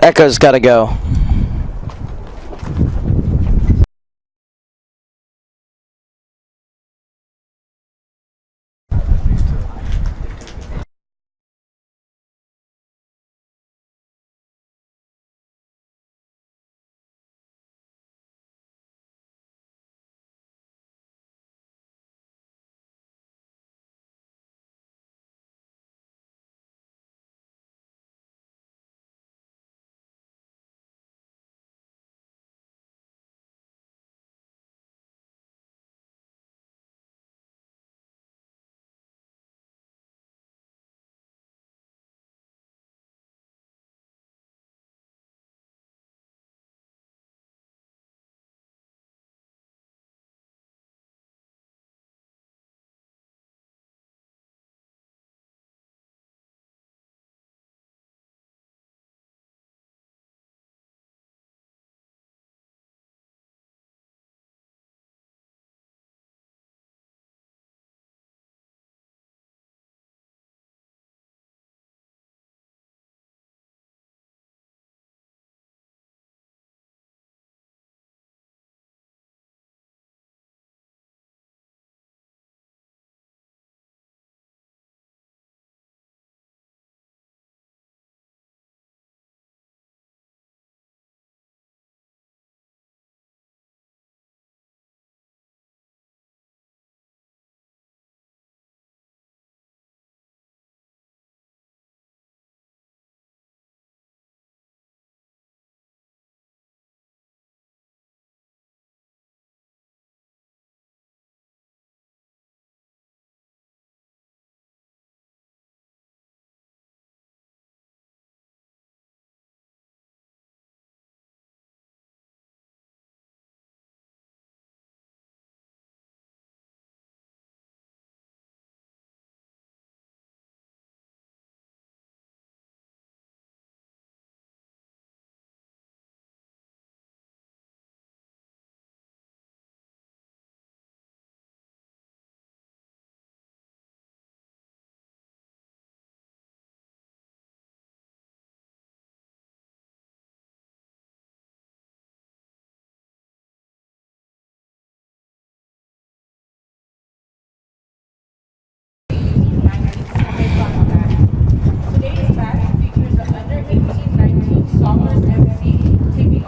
Echo's gotta go.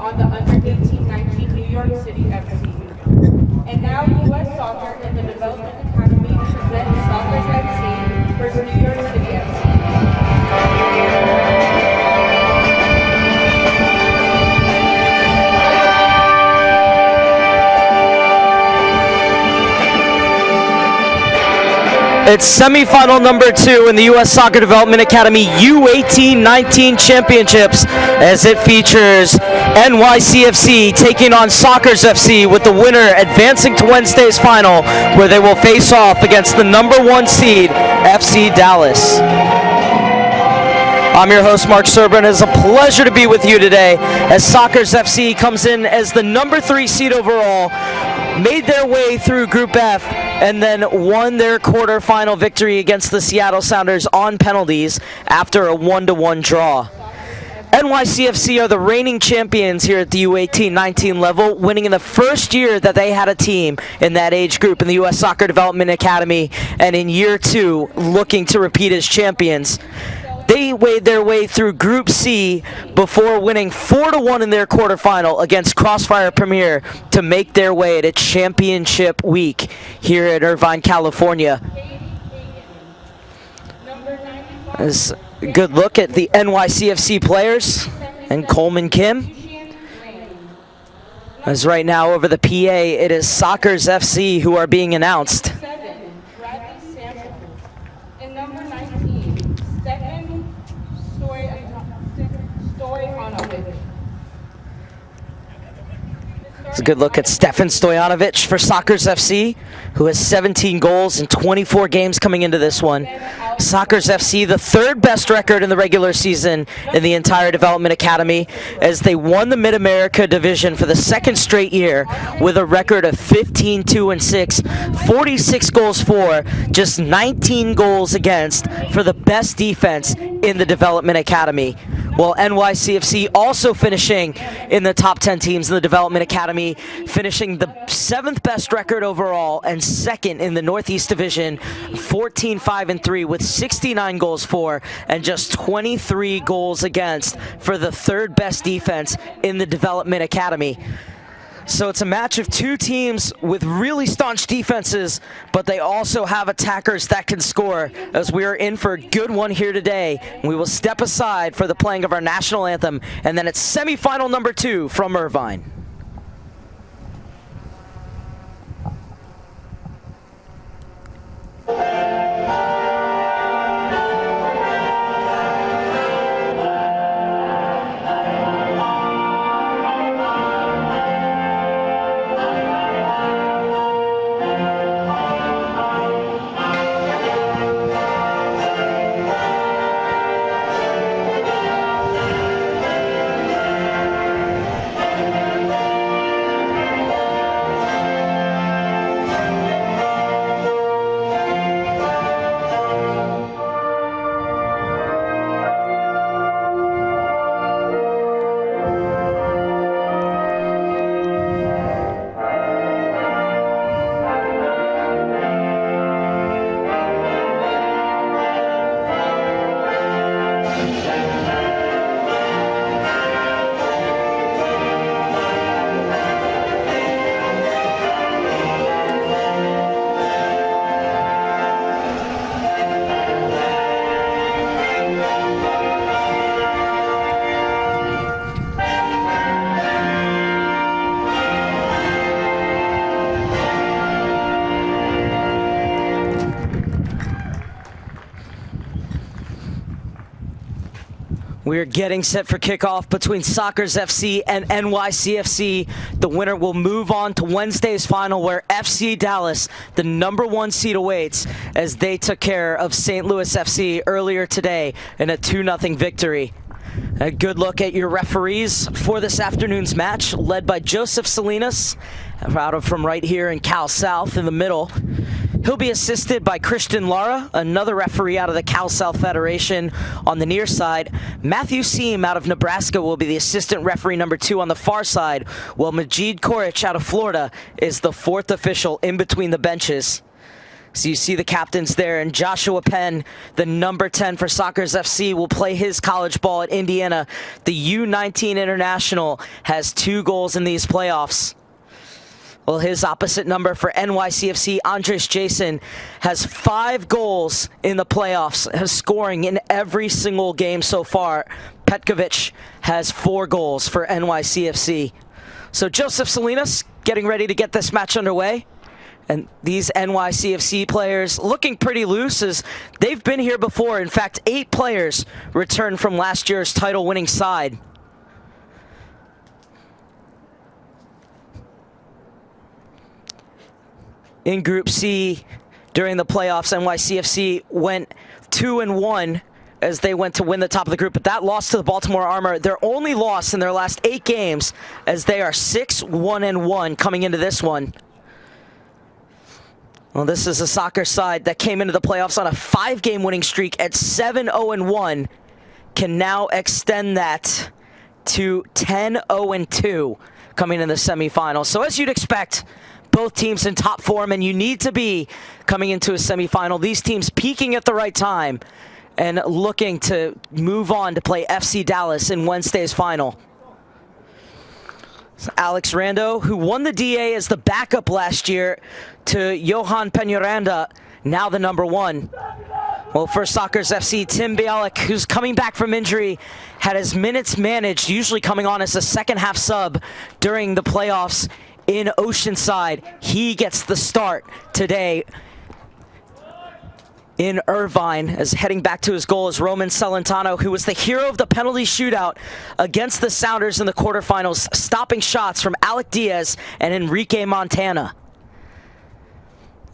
On the under-18-19 New York City FC. And now U.S. Soccer and the Development Academy present Soccers FC versus New York City FC. It's semifinal number 2 in the U.S. Soccer Development Academy U18-19 Championships, as it features NYC FC taking on Soccers FC, with the winner advancing to Wednesday's final, where they will face off against the number 1 seed, FC Dallas. I'm your host, Mark Serber, and it's a pleasure to be with you today as Soccers FC comes in as the number 3 seed overall, made their way through Group F, and then won their quarterfinal victory against the Seattle Sounders on penalties after a 1-1 draw. NYCFC are the reigning champions here at the U18-19 level, winning in the first year that they had a team in that age group in the U.S. Soccer Development Academy, and in year 2 looking to repeat as champions. They made their way through Group C before winning 4-1 in their quarterfinal against Crossfire Premier to make their way to championship week here in Irvine, California. As a good look at the NYCFC players and Coleman Kim. As right now over the PA, it is Soccers FC who are being announced. It's a good look at Stefan Stojanovic for Soccers FC, who has 17 goals in 24 games coming into this one. Sockers FC, the third best record in the regular season in the entire Development Academy, as they won the Mid-America Division for the second straight year with a record of 15-2-6, 46 goals for, just 19 goals against for the best defense in the Development Academy. Well, NYCFC also finishing in the top 10 teams in the Development Academy, finishing the 7th best record overall and second in the Northeast Division, 14-5-3 with 69 goals for and just 23 goals against for the third best defense in the Development Academy. So it's a match of two teams with really staunch defenses, but they also have attackers that can score, as we are in for a good one here today. We will step aside for the playing of our national anthem, and then it's semifinal number 2 from Irvine. We're getting set for kickoff between Sockers FC and NYCFC. The winner will move on to Wednesday's final, where FC Dallas, the number 1 seed, awaits as they took care of St. Louis FC earlier today in a 2-0 victory. A good look at your referees for this afternoon's match, led by Joseph Salinas, from right here in Cal South in the middle. He'll be assisted by Christian Lara, another referee out of the Cal South Federation on the near side. Matthew Seam out of Nebraska will be the assistant referee number 2 on the far side, while Majid Korich out of Florida is the 4th official in between the benches. So you see the captains there, and Joshua Penn, the number 10 for Sockers FC, will play his college ball at Indiana. The U19 international has 2 goals in these playoffs. Well, his opposite number for NYCFC, Andres Jason, has 5 goals in the playoffs, has scoring in every single game so far. Petkovic has 4 goals for NYCFC. So Joseph Salinas getting ready to get this match underway. And these NYCFC players looking pretty loose, as they've been here before. In fact, 8 players returned from last year's title-winning side. In Group C, during the playoffs, NYCFC went 2-1 as they went to win the top of the group, but that loss to the Baltimore Armor, their only loss in their last 8 games, as they are 6-1-1 coming into this one. Well, this is a soccer side that came into the playoffs on a 5-game winning streak at 7-0-1, can now extend that to 10-0-2 coming in the semifinals. So as you'd expect, both teams in top form, and you need to be coming into a semifinal. These teams peaking at the right time and looking to move on to play FC Dallas in Wednesday's final. So Alex Rando, who won the DA as the backup last year to Johan Peñaranda, now the number 1. Well, for Sockers FC, Tim Bialik, who's coming back from injury, had his minutes managed, usually coming on as a second-half sub during the playoffs in Oceanside. He gets the start today in Irvine, as heading back to his goal is Roman Celentano, who was the hero of the penalty shootout against the Sounders in the quarterfinals, stopping shots from Alec Diaz and Enrique Montana.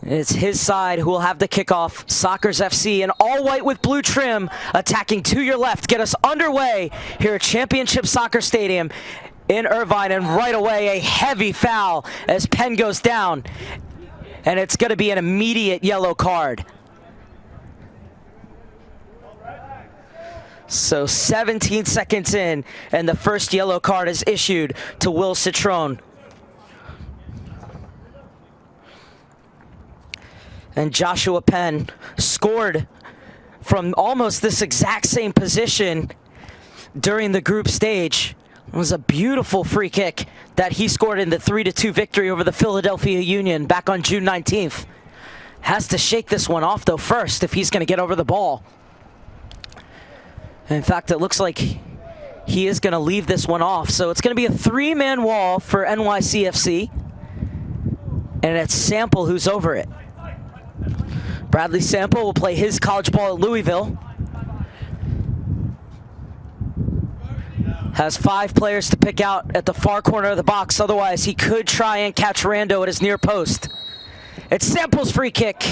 It's his side who will have the kickoff. Sockers FC in all white with blue trim, attacking to your left. Get us underway here at Championship Soccer Stadium in Irvine. And right away, a heavy foul as Penn goes down. And it's going to be an immediate yellow card. So 17 seconds in, and the first yellow card is issued to Will Citrone. And Joshua Penn scored from almost this exact same position during the group stage. It was a beautiful free kick that he scored in the 3-2 victory over the Philadelphia Union back on June 19th. Has to shake this one off, though, first if he's going to get over the ball. In fact, it looks like he is going to leave this one off. So it's going to be a three-man wall for NYC FC. And it's Sample who's over it. Bradley Sample will play his college ball at Louisville. Has 5 players to pick out at the far corner of the box. Otherwise, he could try and catch Rando at his near post. It's Sample's free kick,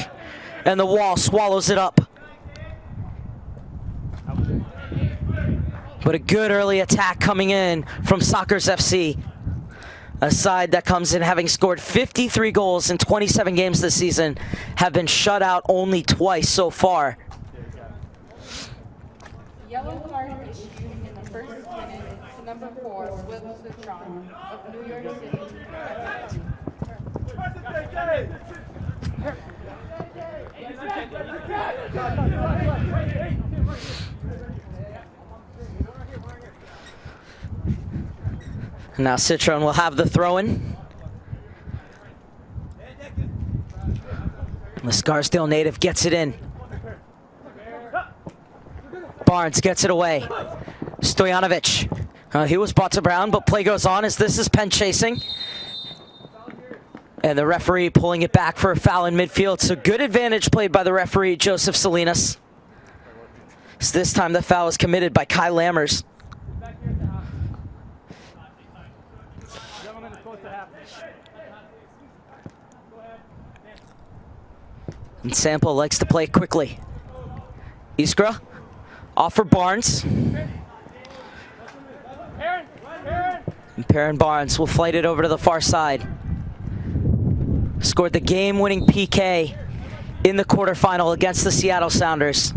and the wall swallows it up. But a good early attack coming in from Sockers FC. A side that comes in having scored 53 goals in 27 games this season, have been shut out only twice so far. Yellow card issued in the first minute to number 4, Will Citrone of New York City FC. Now Citrone will have the throw-in. The Scarsdale native gets it in. Barnes gets it away. Stojanovic. He was brought to Brown, but play goes on as this is Penn chasing. And the referee pulling it back for a foul in midfield. So good advantage played by the referee, Joseph Salinas. So this time the foul is committed by Kai Lammers. And Sample likes to play quickly. Iskra off for Barnes. And Perrin Barnes will flight it over to the far side. Scored the game-winning PK in the quarterfinal against the Seattle Sounders.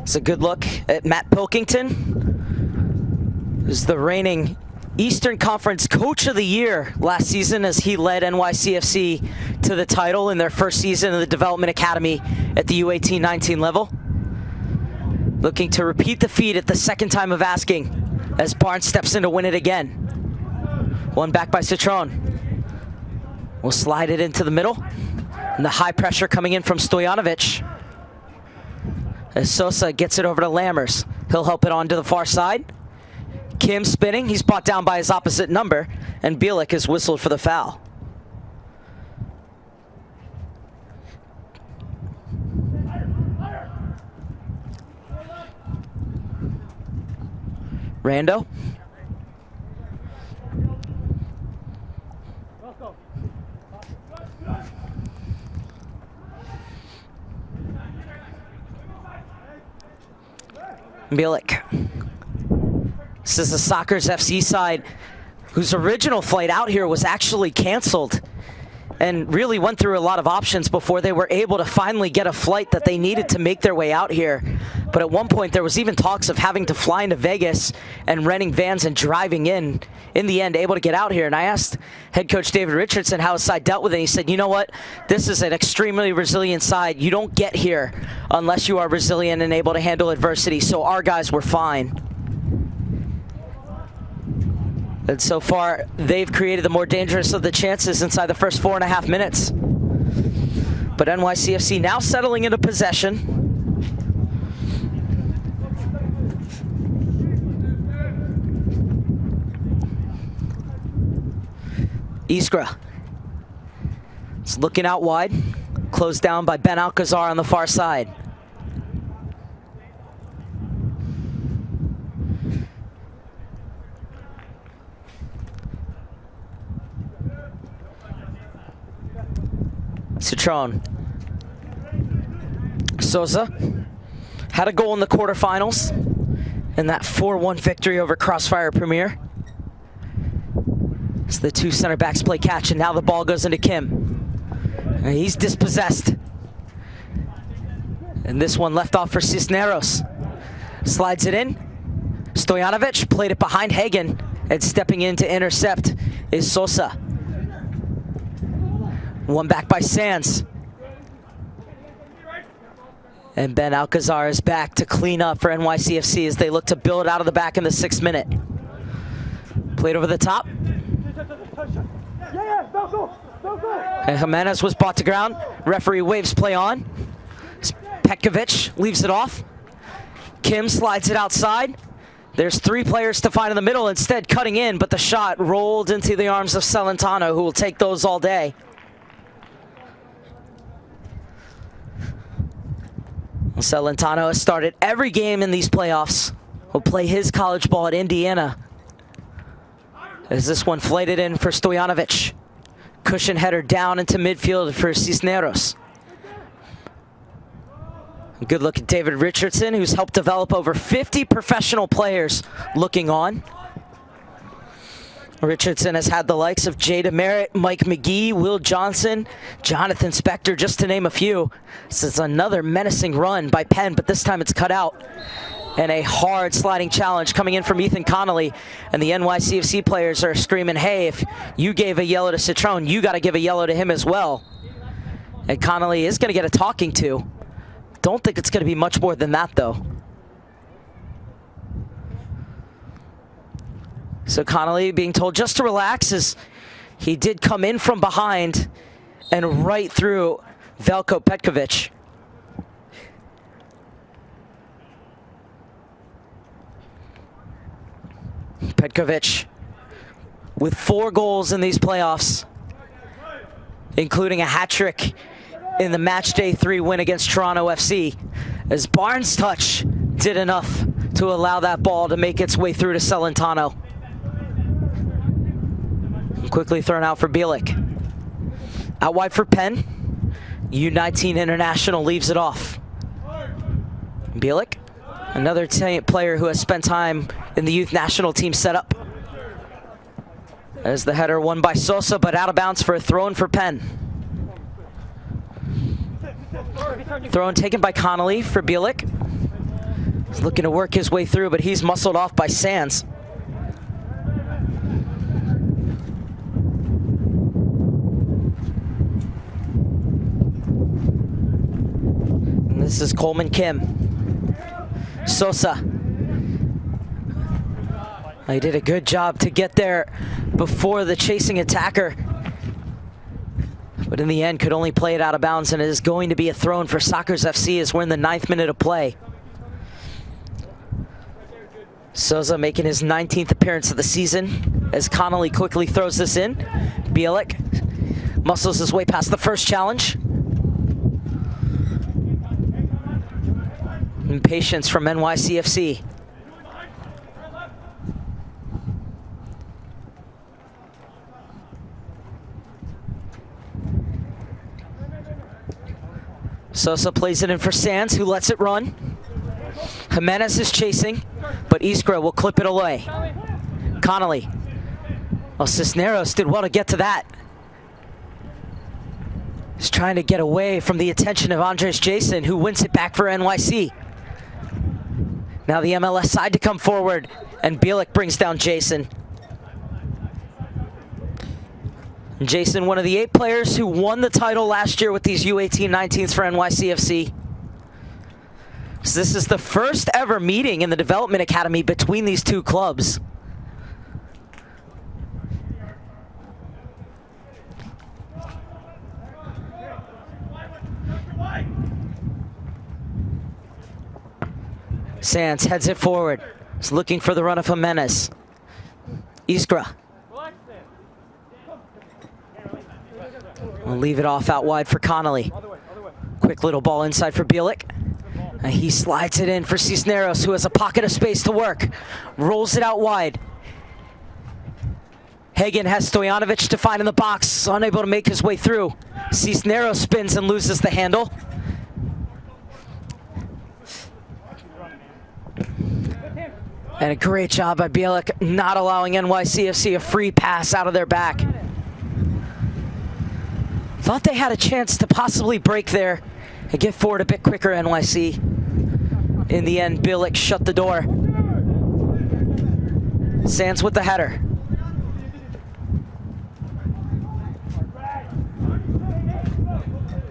It's a good look at Matt Pilkington, who's the reigning Eastern Conference Coach of the Year last season as he led NYCFC to the title in their first season of the Development Academy at the U18-19 level. Looking to repeat the feat at the second time of asking as Barnes steps in to win it again. One back by Citrone. We'll slide it into the middle. And the high pressure coming in from Stojanovic. As Sosa gets it over to Lammers. He'll help it on to the far side. Kim spinning, he's brought down by his opposite number, and Bielik is whistled for the foul. Rando. Bielik. This is the Sockers FC side whose original flight out here was actually canceled and really went through a lot of options before they were able to finally get a flight that they needed to make their way out here. But at one point there was even talks of having to fly into Vegas and renting vans and driving in the end able to get out here. And I asked head coach David Richardson how his side dealt with it. He said, you know what, this is an extremely resilient side. You don't get here unless you are resilient and able to handle adversity. So our guys were fine. And so far, they've created the more dangerous of the chances inside the first 4.5 minutes. But NYCFC now settling into possession. Iskra is looking out wide. Closed down by Ben Alcazar on the far side. Citron. Souza had a goal in the quarterfinals in that 4-1 victory over Crossfire Premier. So the two center backs play catch, and now the ball goes into Kim. And he's dispossessed. And this one left off for Cisneros. Slides it in. Stojanovic played it behind Hagen, and stepping in to intercept is Sosa. One back by Sands. And Ben Alcazar is back to clean up for NYC FC as they look to build out of the back in the 6th minute. Played over the top. And Jimenez was brought to ground. Referee waves play on. Petkovic leaves it off. Kim slides it outside. There's 3 players to find in the middle, instead cutting in, but the shot rolled into the arms of Celentano, who will take those all day. Celentano has started every game in these playoffs. Will play his college ball at Indiana. As this one flighted in for Stojanovic. Cushion header down into midfield for Cisneros. A good look at David Richardson, who's helped develop over 50 professional players looking on. Richardson has had the likes of Jay DeMeritt, Mike McGee, Will Johnson, Jonathan Spector, just to name a few. This is another menacing run by Penn, but this time it's cut out. And a hard sliding challenge coming in from Ethan Connolly. And the NYCFC players are screaming, hey, if you gave a yellow to Citron, you got to give a yellow to him as well. And Connolly is going to get a talking to. Don't think it's going to be much more than that, though. So Connolly being told just to relax, as he did come in from behind and right through Veljko Petkovic. Petkovic with 4 goals in these playoffs, including a hat trick in the matchday 3 win against Toronto FC, as Barnes' touch did enough to allow that ball to make its way through to Celentano. Quickly thrown out for Bielik. Out wide for Penn. U19 international leaves it off. Bielik, another player who has spent time in the youth national team setup. As the header won by Sosa, but out of bounds for a throw-in for Penn. Throw-in taken by Connolly for Bielik. He's looking to work his way through, but he's muscled off by Sands. This is Coleman Kim. Sosa. He did a good job to get there before the chasing attacker. But in the end, could only play it out of bounds, and it is going to be a throw-in for Sockers FC as we're in the 9th minute of play. Sosa making his 19th appearance of the season as Connolly quickly throws this in. Bielik muscles his way past the first challenge. Impatience from NYCFC. Sosa plays it in for Sands, who lets it run. Jimenez is chasing, but Iskra will clip it away. Connolly. Well, Cisneros did well to get to that. He's trying to get away from the attention of Andres Jason, who wins it back for NYC. Now the MLS side to come forward, and Bielik brings down Jason. Jason, one of the 8 players who won the title last year with these U18 19s for NYCFC. So this is the first ever meeting in the development academy between these 2 clubs. Sands heads it forward. He's looking for the run of Jimenez. Iskra. We'll leave it off out wide for Connolly. Quick little ball inside for Bielik. And he slides it in for Cisneros, who has a pocket of space to work. Rolls it out wide. Hagen has Stojanovic to find in the box, unable to make his way through. Cisneros spins and loses the handle. And a great job by Bielik, not allowing NYCFC a free pass out of their back. Thought they had a chance to possibly break there and get forward a bit quicker, NYC. In the end, Bielik shut the door. Sands with the header.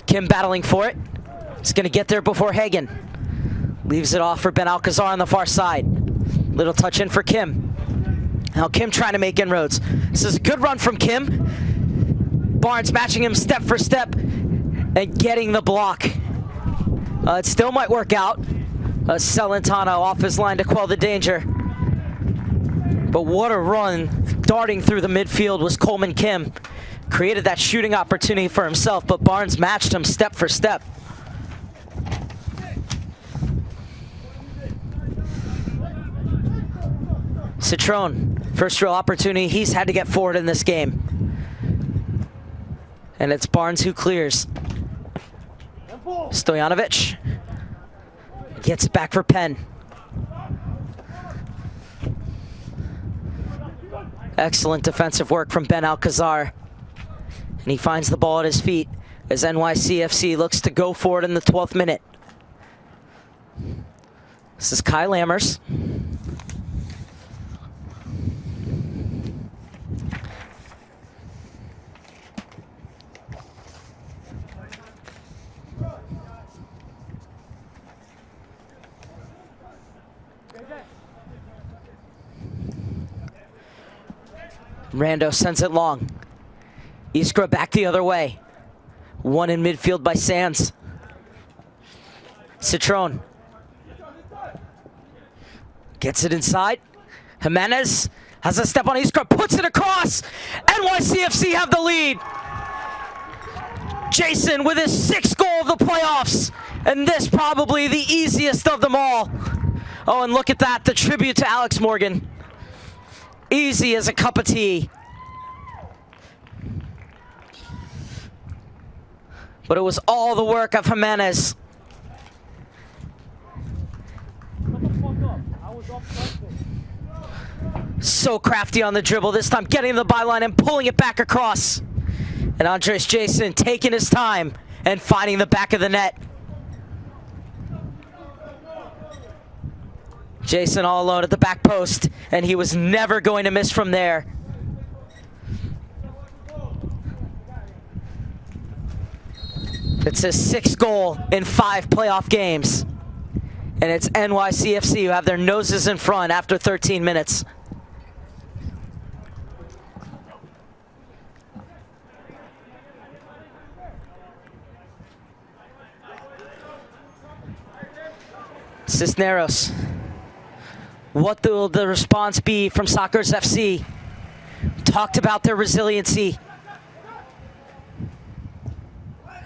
Kim battling for it. He's going to get there before Hagen. Leaves it off for Ben Alcazar on the far side. Little touch in for Kim. Now Kim trying to make inroads. This is a good run from Kim. Barnes matching him step for step and getting the block. It still might work out. Celentano off his line to quell the danger. But what a run. Darting through the midfield was Coleman Kim. Created that shooting opportunity for himself, but Barnes matched him step for step. Citron, first real opportunity he's had to get forward in this game. And it's Barnes who clears. Stojanovic gets it back for Penn. Excellent defensive work from Ben Alcazar. And he finds the ball at his feet as NYCFC looks to go forward in the 12th minute. This is Kai Lammers. Rando sends it long. Iskra back the other way. One in midfield by Sands. Citron gets it inside. Jimenez has a step on Iskra, puts it across. NYCFC have the lead. Jason with his 6th goal of the playoffs. And this probably the easiest of them all. Oh, and look at that, the tribute to Alex Morgan. Easy as a cup of tea. But it was all the work of Jimenez. So crafty on the dribble, this time getting the byline and pulling it back across. And Andres Jason taking his time and finding the back of the net. Jason all alone at the back post, and he was never going to miss from there. It's his 6th goal in 5 playoff games. And it's NYCFC who have their noses in front after 13 minutes. Cisneros. What will the response be from Sockers FC? Talked about their resiliency.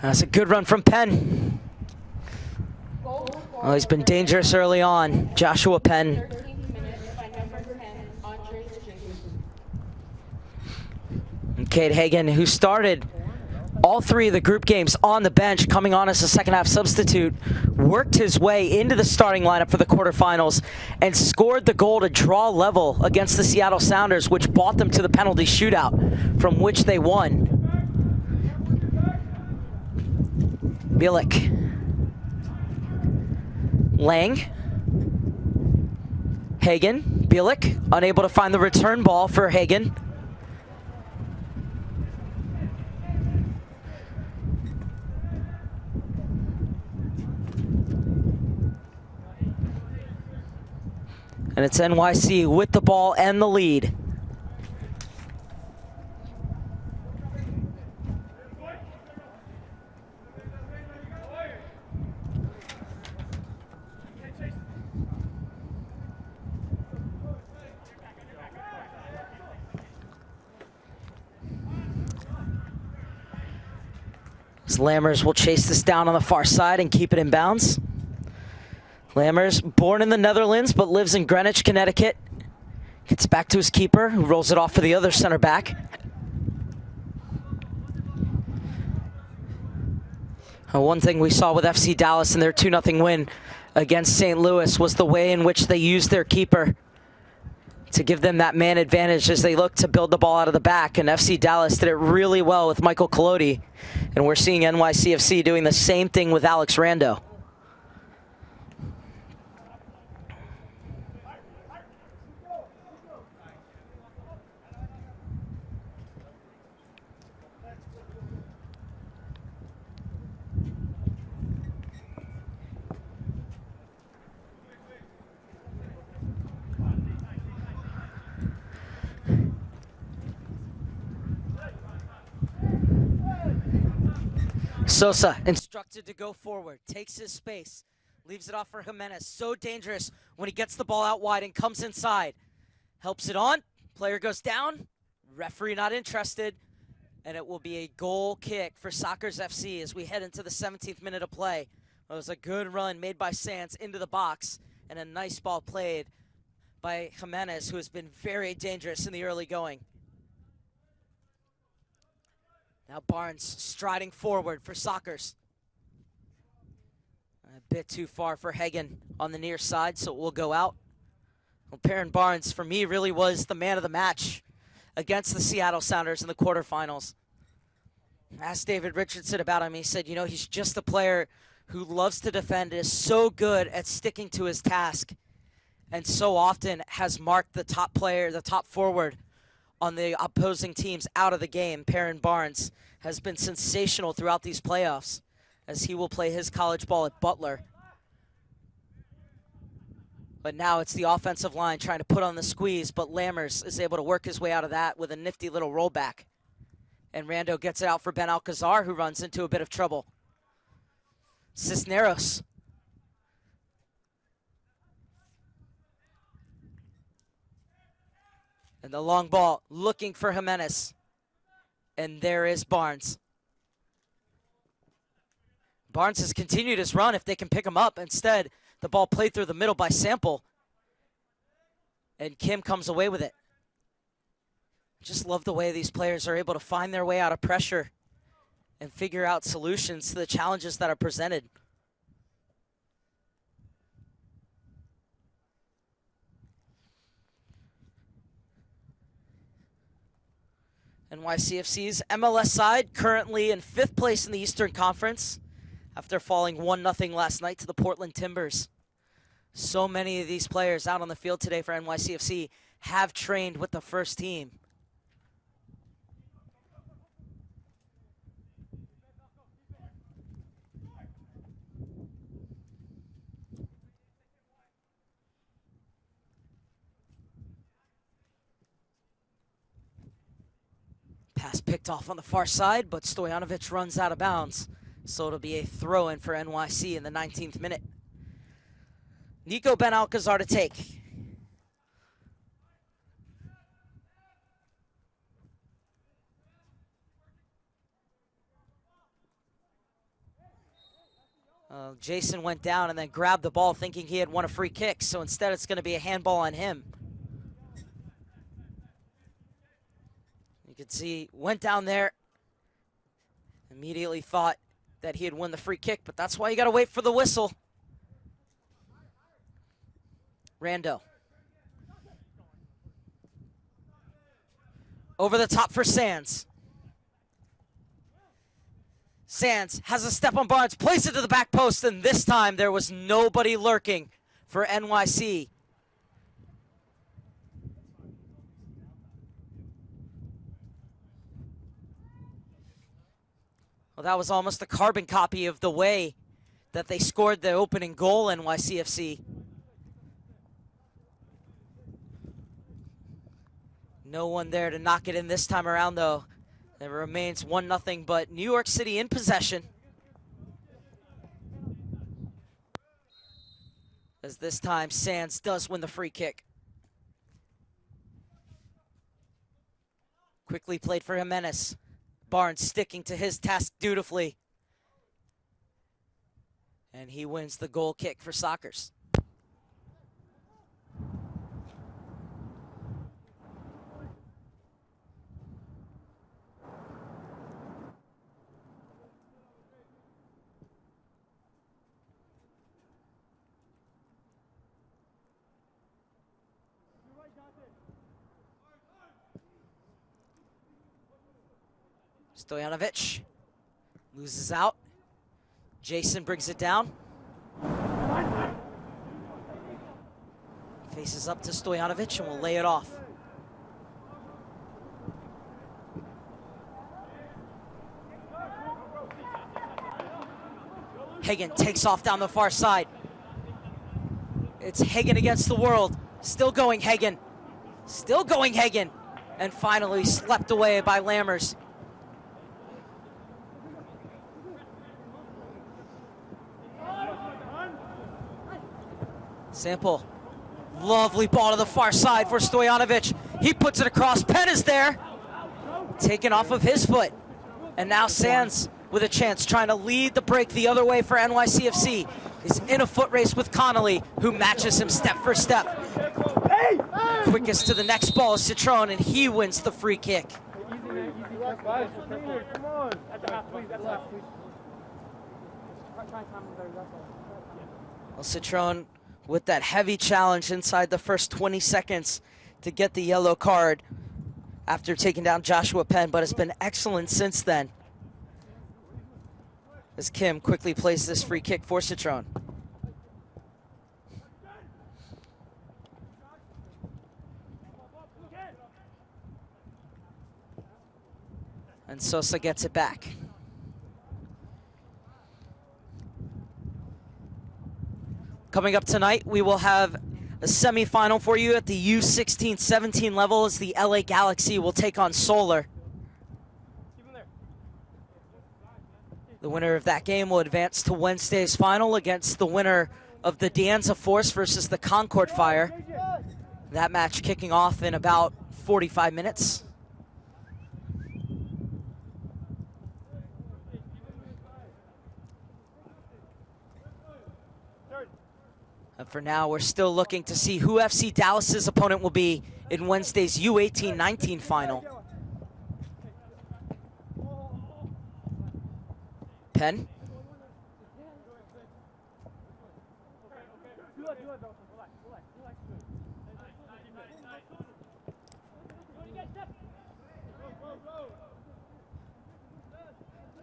That's a good run from Penn. Oh, he's been dangerous early on. Joshua Penn. And Cade Hagen, who started all 3 of the group games on the bench, coming on as a second-half substitute, worked his way into the starting lineup for the quarterfinals and scored the goal to draw level against the Seattle Sounders, which brought them to the penalty shootout, from which they won. Bielik. Lang. Hagen. Bielik, unable to find the return ball for Hagen. And it's NYC with the ball and the lead. Lammers will chase this down on the far side and keep it in bounds. Lammers, born in the Netherlands, but lives in Greenwich, Connecticut. Gets back to his keeper, who rolls it off for the other center back. One thing we saw with FC Dallas in their 2-0 win against St. Louis was the way in which they used their keeper to give them that man advantage as they look to build the ball out of the back. And FC Dallas did it really well with Michael Collodi. And we're seeing NYCFC doing the same thing with Alex Rando. Sosa instructed to go forward, takes his space, leaves it off for Jimenez. So dangerous when he gets the ball out wide and comes inside. Helps it on, player goes down, referee not interested, and it will be a goal kick for Sockers FC as we head into the 17th minute of play. It was a good run made by Sands into the box and a nice ball played by Jimenez, who has been very dangerous in the early going. Now Barnes striding forward for Sockers. A bit too far for Hagen on the near side, so it will go out. Well, Perrin Barnes, for me, really was the man of the match against the Seattle Sounders in the quarterfinals. I asked David Richardson about him. He said, you know, he's just a player who loves to defend, is so good at sticking to his task, and so often has marked the top player, the top forward on the opposing teams out of the game. Perrin Barnes has been sensational throughout these playoffs as he will play his college ball at Butler. But now it's the offensive line trying to put on the squeeze, but Lammers is able to work his way out of that with a nifty little rollback. And Rando gets it out for Ben Alcazar, who runs into a bit of trouble. Cisneros. And the long ball looking for Jimenez. And there is Barnes. Barnes has continued his run if they can pick him up. Instead, the ball played through the middle by Sample. And Kim comes away with it. Just love the way these players are able to find their way out of pressure and figure out solutions to the challenges that are presented. NYCFC's MLS side currently in 5th place in the Eastern Conference after falling 1-0 last night to the Portland Timbers. So many of these players out on the field today for NYCFC have trained with the first team. Pass picked off on the far side, but Stojanovic runs out of bounds. So it'll be a throw-in for NYC in the 19th minute. Nico Ben Alcazar to take. Jason went down and then grabbed the ball thinking he had won a free kick, so instead it's going to be a handball on him. You can see, went down there, immediately thought that he had won the free kick, but that's why you got to wait for the whistle. Rando. Over the top for Sands. Sands has a step on Barnes, plays it to the back post, and this time there was nobody lurking for NYC. Well, that was almost a carbon copy of the way that they scored the opening goal, NYCFC. No one there to knock it in this time around, though. It remains 1-0, but New York City in possession. As this time, Sands does win the free kick. Quickly played for Jimenez. Barnes sticking to his task dutifully. And he wins the goal kick for Sockers. Stojanovic loses out. Jason brings it down. Faces up to Stojanovic and will lay it off. Hagen takes off down the far side. It's Hagen against the world. Still going Hagen. Still going Hagen. And finally swept away by Lammers. Sample. Lovely ball to the far side for Stojanovic. He puts it across. Penn is there. Taken off of his foot. And now Sands with a chance, trying to lead the break the other way for NYC FC. Is in a foot race with Connolly, who matches him step for step. Quickest to the next ball is Citron, and he wins the free kick. Well, Citron with that heavy challenge inside the first 20 seconds to get the yellow card after taking down Joshua Penn, but has been excellent since then. As Kim quickly plays this free kick for Citron. And Sosa gets it back. Coming up tonight, we will have a semifinal for you at the U16-17 level as the LA Galaxy will take on Solar. The winner of that game will advance to Wednesday's final against the winner of the De Anza Force versus the Concord Fire. That match kicking off in about 45 minutes. And for now, we're still looking to see who FC Dallas's opponent will be in Wednesday's U18-19 final. Penn.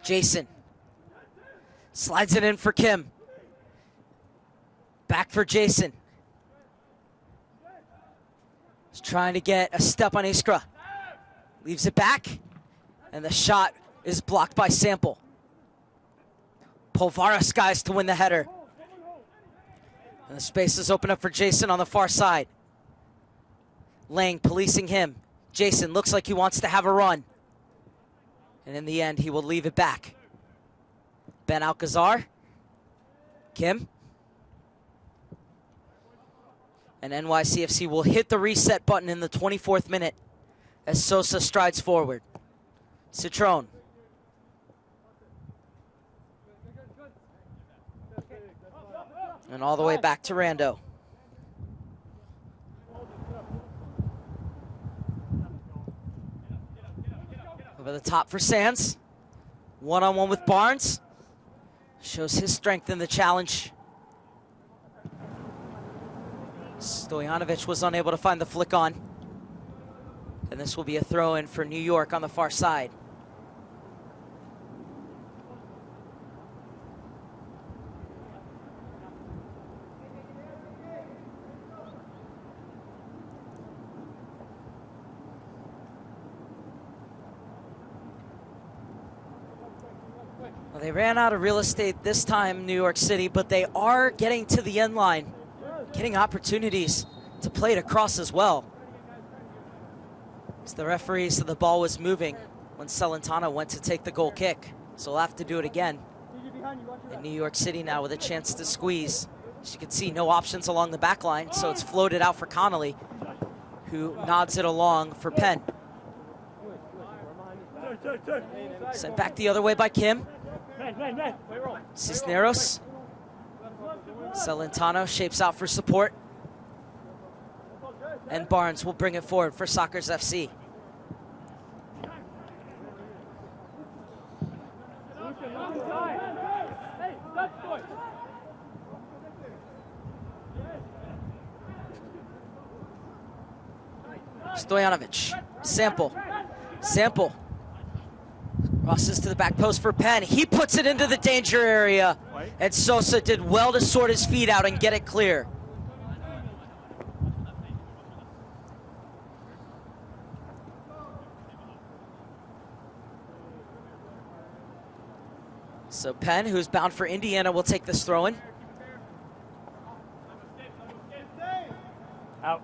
Jason slides it in for Kim. Back for Jason. He's trying to get a step on Iskra. Leaves it back, and the shot is blocked by Sample. Polvara skies to win the header. And the space is open up for Jason on the far side. Lang policing him. Jason looks like he wants to have a run. And in the end, he will leave it back. Ben Alcazar. Kim. And NYCFC will hit the reset button in the 24th minute as Sosa strides forward. Citron. And all the way back to Rando. Over the top for Sands. One-on-one with Barnes. Shows his strength in the challenge. Stojanovic was unable to find the flick on. And this will be a throw-in for New York on the far side. Well, they ran out of real estate this time, New York City, but they are getting to the end line, getting opportunities to play it across as well. As the referee said the ball was moving when Celentano went to take the goal kick, so we'll have to do it again. In New York City now with a chance to squeeze. As you can see, no options along the back line, so it's floated out for Connolly, who nods it along for Penn. Sent back the other way by Kim. Cisneros. Celentano shapes out for support. And Barnes will bring it forward for Sockers FC. Stojanovic. Sample. Crosses to the back post for Penn. He puts it into the danger area. And Sosa did well to sort his feet out and get it clear. So Penn, who's bound for Indiana, will take this throw-in. Out.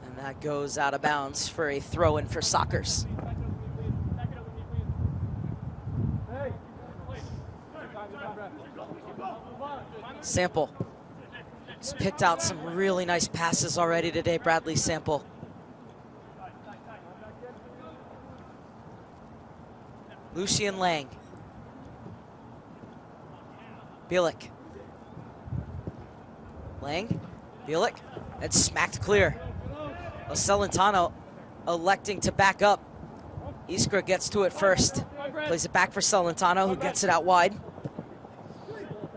And that goes out of bounds for a throw-in for Sockers. Sample. He's picked out some really nice passes already today, Bradley Sample. Lucien Lang. Bielik. Lang. Bielik. And smacked clear. Celentano electing to back up. Iskra gets to it first. Plays it back for Celentano, who gets it out wide.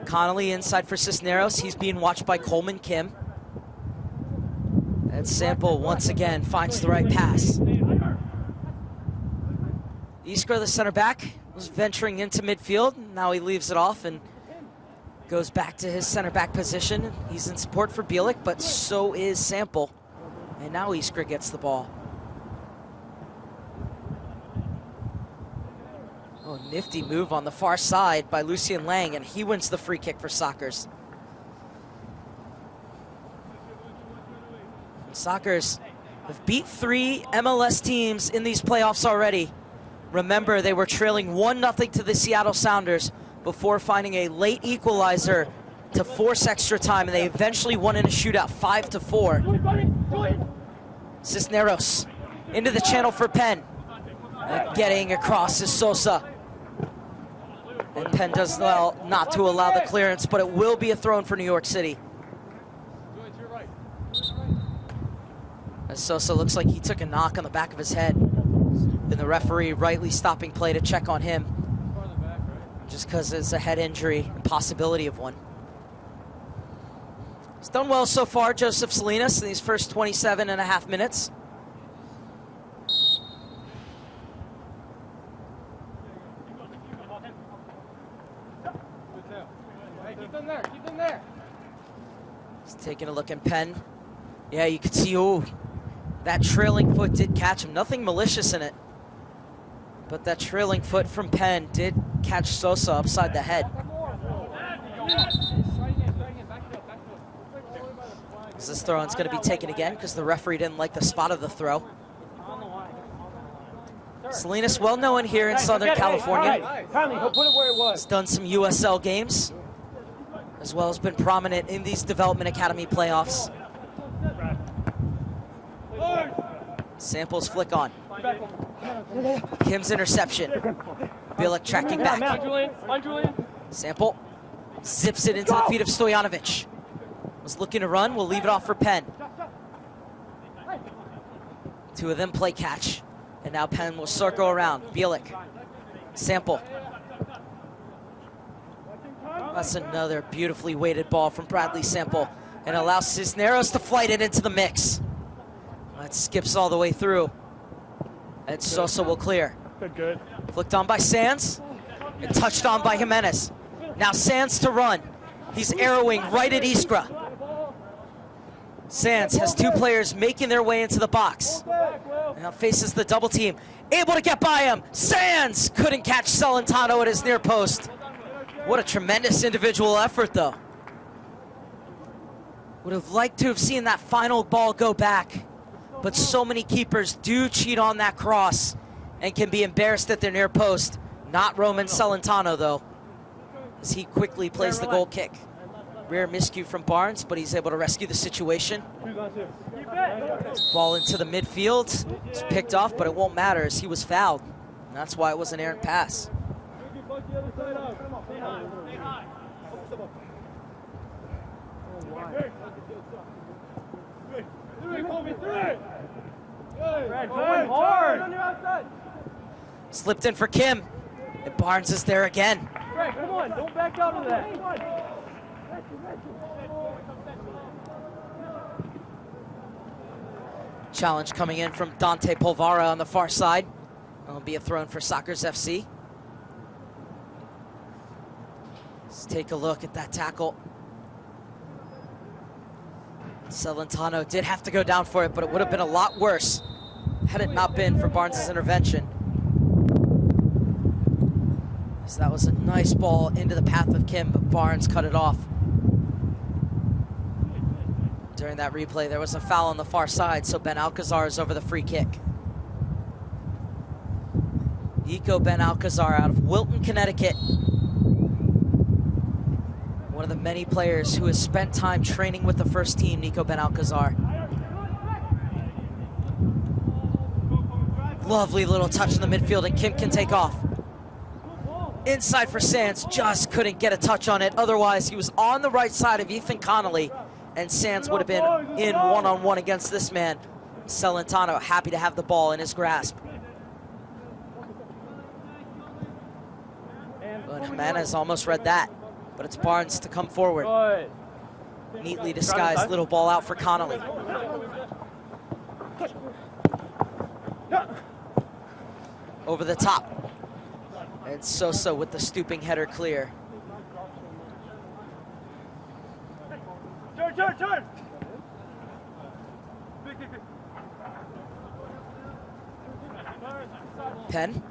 Connolly inside for Cisneros. He's being watched by Coleman Kim. And Sample once again finds the right pass. Iskra, the center back, was venturing into midfield. Now he leaves it off and goes back to his center back position. He's in support for Bielik, but so is Sample. And now Iskra gets the ball. Oh, nifty move on the far side by Lucien Lang, and he wins the free kick for Sockers. And Sockers have beat 3 MLS teams in these playoffs already. Remember, they were trailing 1-0 to the Seattle Sounders before finding a late equalizer to force extra time, and they eventually won in a shootout 5-4. Cisneros into the channel for Penn. Getting across is Sosa. And Penn does well not to allow the clearance, but it will be a throw-in for New York City. As Sosa looks like he took a knock on the back of his head. And the referee rightly stopping play to check on him. Just because it's a head injury and possibility of one. He's done well so far, Joseph Salinas, in these first 27.5 minutes. Keep them there, keep them there. He's taking a look at Penn. Yeah, you could see, oh, that trailing foot did catch him. Nothing malicious in it. But that trailing foot from Penn did catch Sosa upside the head. This throw-in's going to be taken again because the referee didn't like the spot of the throw. Salinas, well known here in Southern California. He's done some USL games, as well as been prominent in these Development Academy playoffs. Samples flick on. Kim's interception. Bielik tracking back. Sample zips it into the feet of Stojanovic. Was looking to run, we'll leave it off for Penn. Two of them play catch. And now Penn will circle around. Bielik. Sample. That's another beautifully weighted ball from Bradley Sample. And allows Cisneros to flight it into the mix. That skips all the way through. And Sosa will clear. Good. Flicked on by Sands. And touched on by Jimenez. Now Sands to run. He's arrowing right at Iskra. Sands has two players making their way into the box. Now faces the double team. Able to get by him. Sands couldn't catch Celentano at his near post. What a tremendous individual effort, though. Would have liked to have seen that final ball go back. But so many keepers do cheat on that cross and can be embarrassed at their near post. Not Roman Celentano, though, as he quickly plays the goal kick. Rare miscue from Barnes, but he's able to rescue the situation. Ball into the midfield. It's picked off, but it won't matter as he was fouled. And that's why it was an errant pass. Slipped in for Kim. And Barnes is there again. Come on, don't back out of that. Challenge coming in from Dante Polvara on the far side. It'll be a throw in for Sockers FC. Let's take a look at that tackle. Celentano did have to go down for it, but it would have been a lot worse had it not been for Barnes' intervention. So that was a nice ball into the path of Kim, but Barnes cut it off. During that replay, there was a foul on the far side, so Ben Alcazar is over the free kick. Nico Ben Alcazar out of Wilton, Connecticut. One of the many players who has spent time training with the first team, Nico Ben Alcazar. Lovely little touch in the midfield, and Kim can take off. Inside for Sands, just couldn't get a touch on it. Otherwise, he was on the right side of Ethan Connolly, and Sands would have been in one-on-one against this man. Celentano happy to have the ball in his grasp. But Jimenez almost read that, but it's Barnes to come forward. Neatly disguised little ball out for Connolly. Over the top. And Sosa with the stooping header clear. Turn! Penn.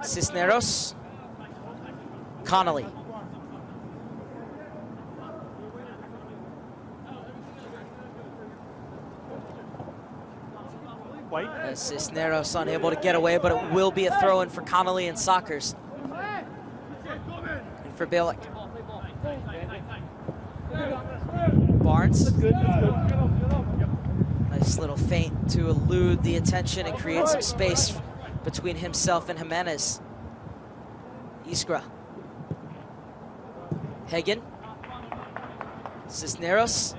Cisneros. Connolly. White. Cisneros unable to get away, but it will be a throw-in for Connolly and Sockers. And for Billick. Barnes. Nice little feint to elude the attention and create some space between himself and Jimenez. Iskra. Hagen. Cisneros.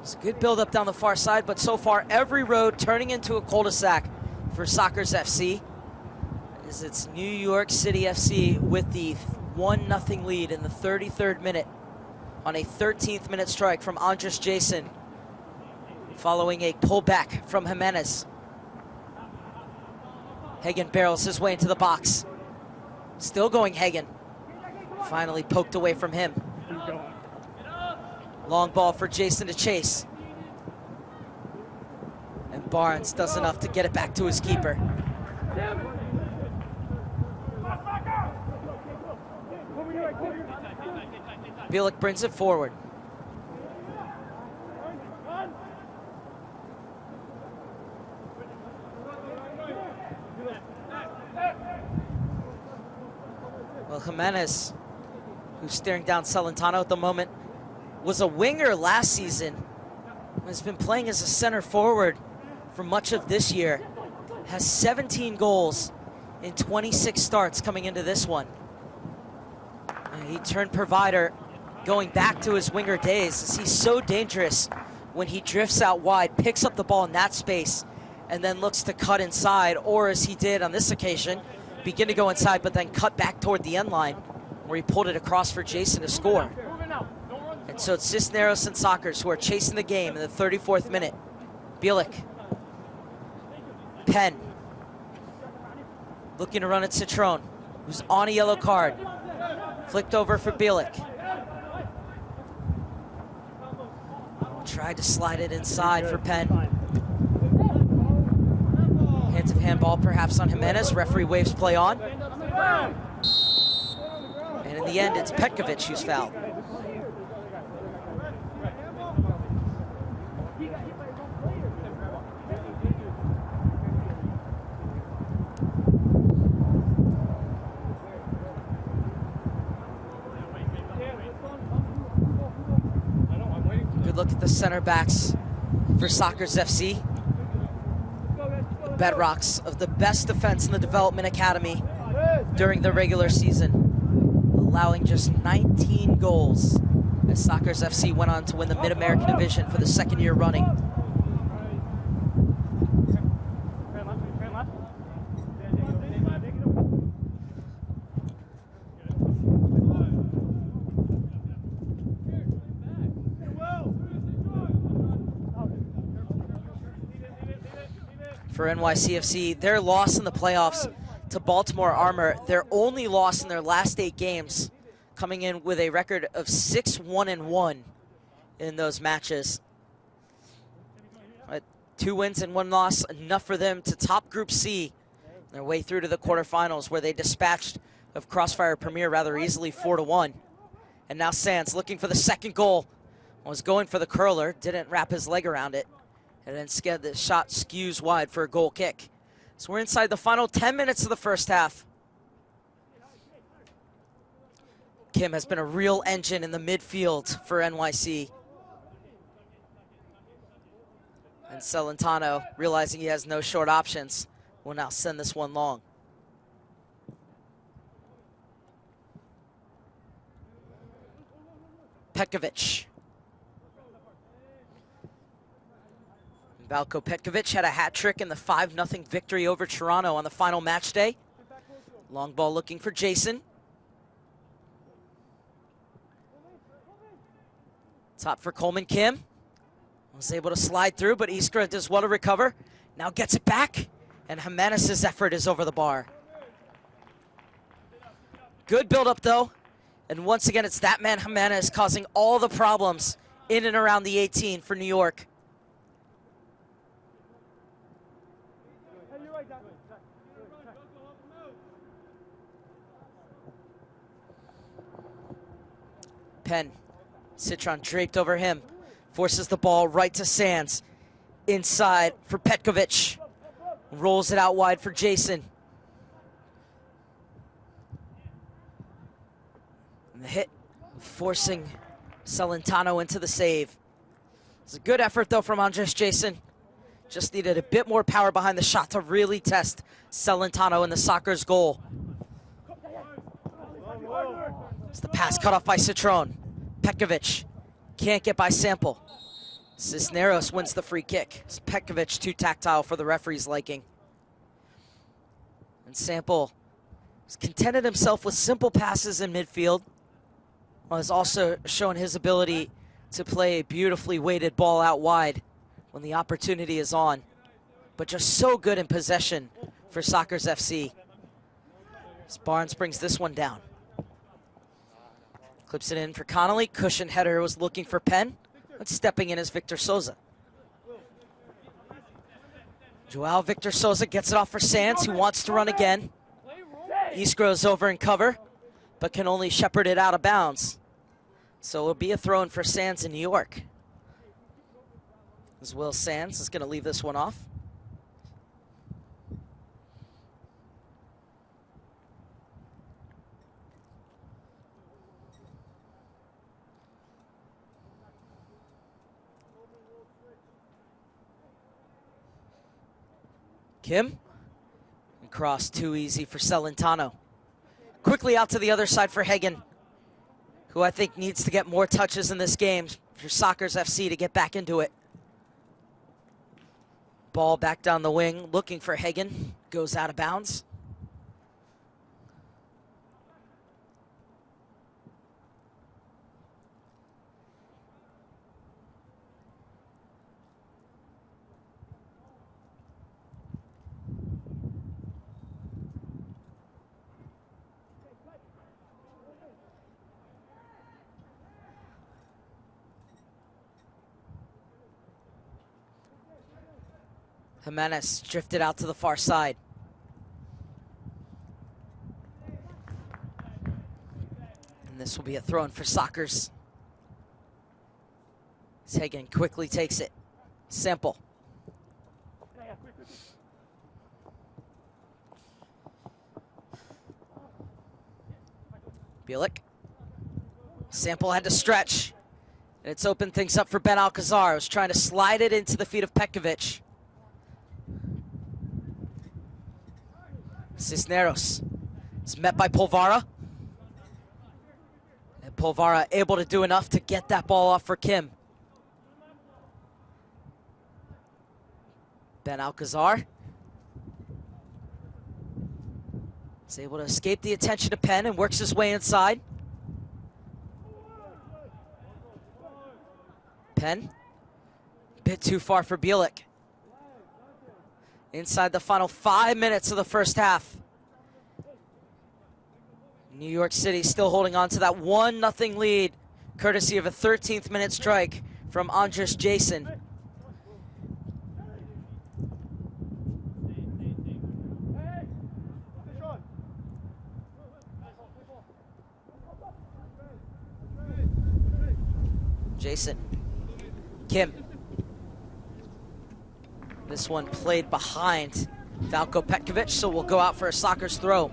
It's a good build-up down the far side, but so far every road turning into a cul-de-sac for Sockers FC. As it's New York City FC with the 1-0 lead in the 33rd minute on a 13th minute strike from Andres Jason, following a pullback from Jimenez. Hagen barrels his way into the box. Still going Hagen. Finally poked away from him. Long ball for Jason to chase. And Barnes does enough to get it back to his keeper. Billick brings it forward. Well, Jimenez, who's staring down Celentano at the moment, was a winger last season, has been playing as a center forward for much of this year, has 17 goals in 26 starts coming into this one. And he turned provider going back to his winger days, as he's so dangerous when he drifts out wide, picks up the ball in that space, and then looks to cut inside, or as he did on this occasion, begin to go inside, but then cut back toward the end line, where he pulled it across for Jason to score. And so it's Cisneros and Sockers who are chasing the game in the 34th minute. Billick. Penn. Looking to run at Citron, who's on a yellow card. Flicked over for Billick. Tried to slide it inside for Penn. Hands of handball perhaps on Jimenez. Referee waves play on. And in the end, it's Petkovic who's fouled. Good look at the center backs for Sockers FC. The bedrocks of the best defense in the development academy during the regular season, allowing just 19 goals as Sockers FC went on to win the Mid-American Division for the second year running. for NYCFC. Their loss in the playoffs to Baltimore Armor, their only loss in their last 8 games, coming in with a record of 6-1-1 in those matches. 2 wins and 1 loss, enough for them to top Group C their way through to the quarterfinals, where they dispatched of Crossfire Premier rather easily 4-1. And now Sands looking for the second goal. Was going for the curler, didn't wrap his leg around it, and instead the shot skews wide for a goal kick. So we're inside the final 10 minutes of the first half. Kim has been a real engine in the midfield for NYC. And Celentano, realizing he has no short options, will now send this one long. Petkovic. Valko Petkovic had a hat trick in the 5-0 victory over Toronto on the final match day. Long ball looking for Jason. Top for Coleman Kim. Was able to slide through, but Iskra does well to recover. Now gets it back, and Jimenez's effort is over the bar. Good build-up, though. And once again, it's that man Jimenez causing all the problems in and around the 18 for New York. Penn, Citron draped over him. Forces the ball right to Sands. Inside for Petkovic. Rolls it out wide for Jason. And the hit forcing Celentano into the save. It's a good effort though from Andres Jason. Just needed a bit more power behind the shot to really test Celentano in the Soccer's goal. It's the pass cut off by Citron. Petkovic can't get by Sample. Cisneros wins the free kick. It's Petkovic too tactile for the referee's liking. And Sample has contented himself with simple passes in midfield, while has also shown his ability to play a beautifully weighted ball out wide when the opportunity is on. But just so good in possession for Sockers FC. As Barnes brings this one down. Clips it in for Connolly. Cushion header was looking for Penn. But stepping in is Victor Souza. Joao Victor Souza gets it off for Sands, who wants to run again. Iskro's over in cover, but can only shepherd it out of bounds. So it'll be a throw-in for Sands in New York. As Will Sands is going to leave this one off. Kim, and cross too easy for Celentano. Quickly out to the other side for Hagen, who I think needs to get more touches in this game for Sockers FC to get back into it. Ball back down the wing, looking for Hagen, goes out of bounds. Jimenez drifted out to the far side. And this will be a throw-in for Sockers. Hagen quickly takes it. Sample. Bielik. Sample had to stretch. And it's opened things up for Ben Alcazar, who's trying to slide it into the feet of Petkovic. Cisneros is met by Polvara. And Polvara able to do enough to get that ball off for Kim. Ben Alcazar is able to escape the attention of Penn and works his way inside. Penn, a bit too far for Bielik. inside the final 5 minutes of the first half. New York City still holding on to that 1-0 lead, courtesy of a 13th minute strike from Andres Jason. Jason, Kim. This one played behind Valko Petkovic, so we'll go out for a Sockers throw.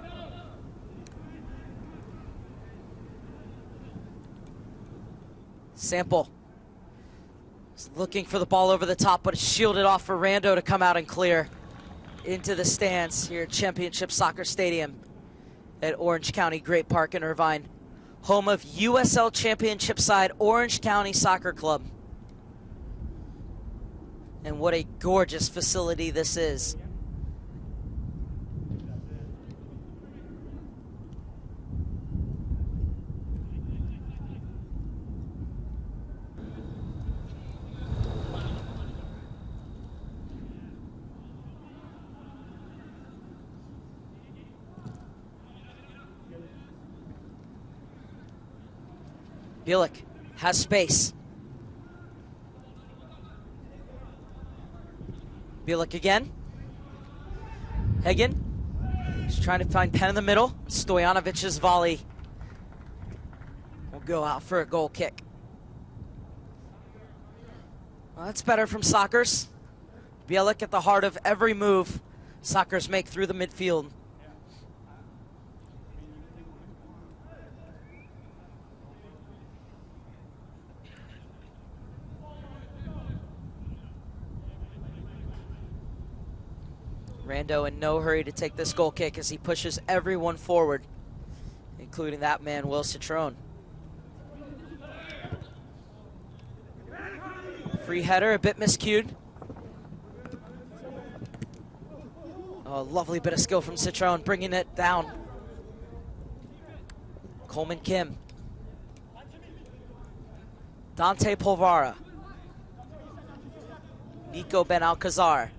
Sample is looking for the ball over the top, but it's shielded off for Rando to come out and clear into the stands here at Championship Soccer Stadium at Orange County Great Park in Irvine, home of USL Championship side Orange County Soccer Club. And what a gorgeous facility this is. Bielik has space. Bielik again. Hagen. He's trying to find Penn in the middle. Stoyanovic's volley will go out for a goal kick. Well, that's better from Sockers. Bielik at the heart of every move Sockers make through the midfield. Rando in no hurry to take this goal kick as he pushes everyone forward, including that man, Will Citrone. Free header, a bit miscued. Oh, lovely bit of skill from Citrone, bringing it down. Coleman Kim. Dante Polvara. Nico Ben Alcazar.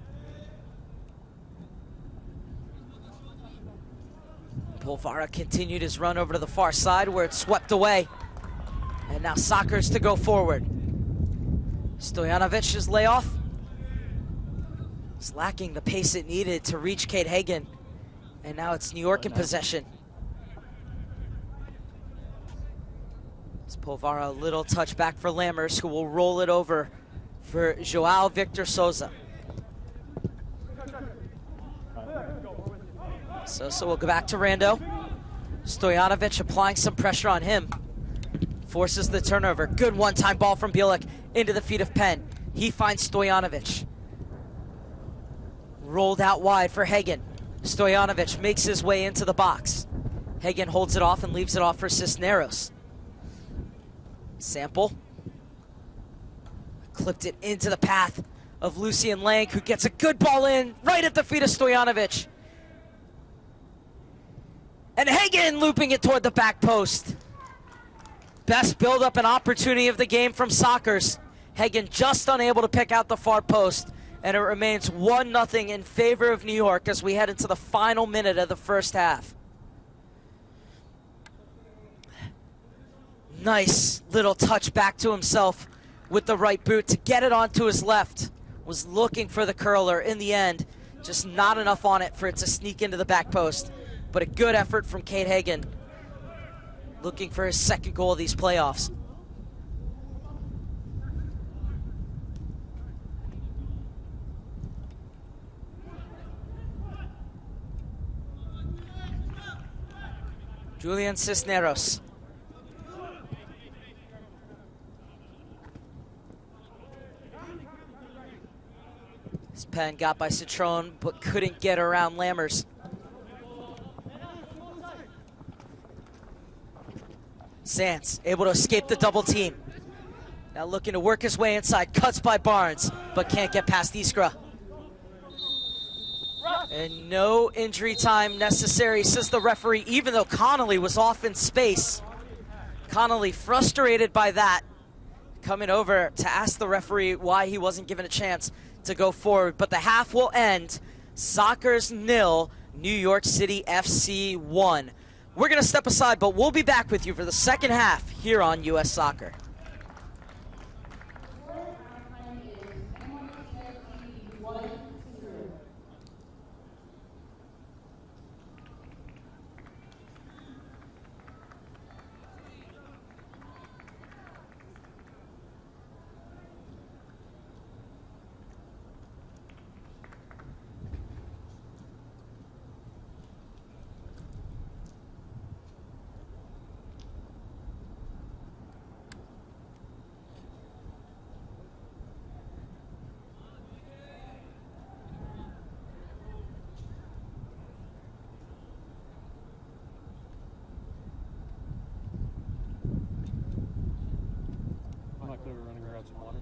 Polvara continued his run over to the far side where it's swept away. And now Sockers to go forward. Stoyanovic's layoff is lacking the pace it needed to reach Kate Hagen. And now it's New York in possession. It's Polvara, a little touch back for Lammers, who will roll it over for Joao Victor Souza. So we'll go back to Rando. Stojanovic applying some pressure on him. Forces the turnover. Good one-time ball from Bielik into the feet of Penn. He finds Stojanovic. Rolled out wide for Hagen. Stojanovic makes his way into the box. Hagen holds it off and leaves it off for Cisneros. Sample. Clipped it into the path of Lucien Lang, who gets a good ball in right at the feet of Stojanovic. And Hagen looping it toward the back post. Best build-up and opportunity of the game from Sockers. Hagen just unable to pick out the far post, and it remains 1-0 in favor of New York as we head into the final minute of the first half. Nice little touch back to himself with the right boot to get it onto his left. Was looking for the curler in the end, just not enough on it for it to sneak into the back post. But a good effort from Kate Hagen, looking for his second goal of these playoffs. Julian Cisneros. This pen got by Citrone, but couldn't get around Lammers. Sands able to escape the double team. Now looking to work his way inside, cuts by Barnes, but can't get past Iskra. And no injury time necessary, says the referee, even though Connolly was off in space. Connolly, frustrated by that, coming over to ask the referee why he wasn't given a chance to go forward. But the half will end Soccer's 0, New York City FC 1. We're going to step aside, but we'll be back with you for the second half here on US Soccer. I'm not clear, we're running grab some water.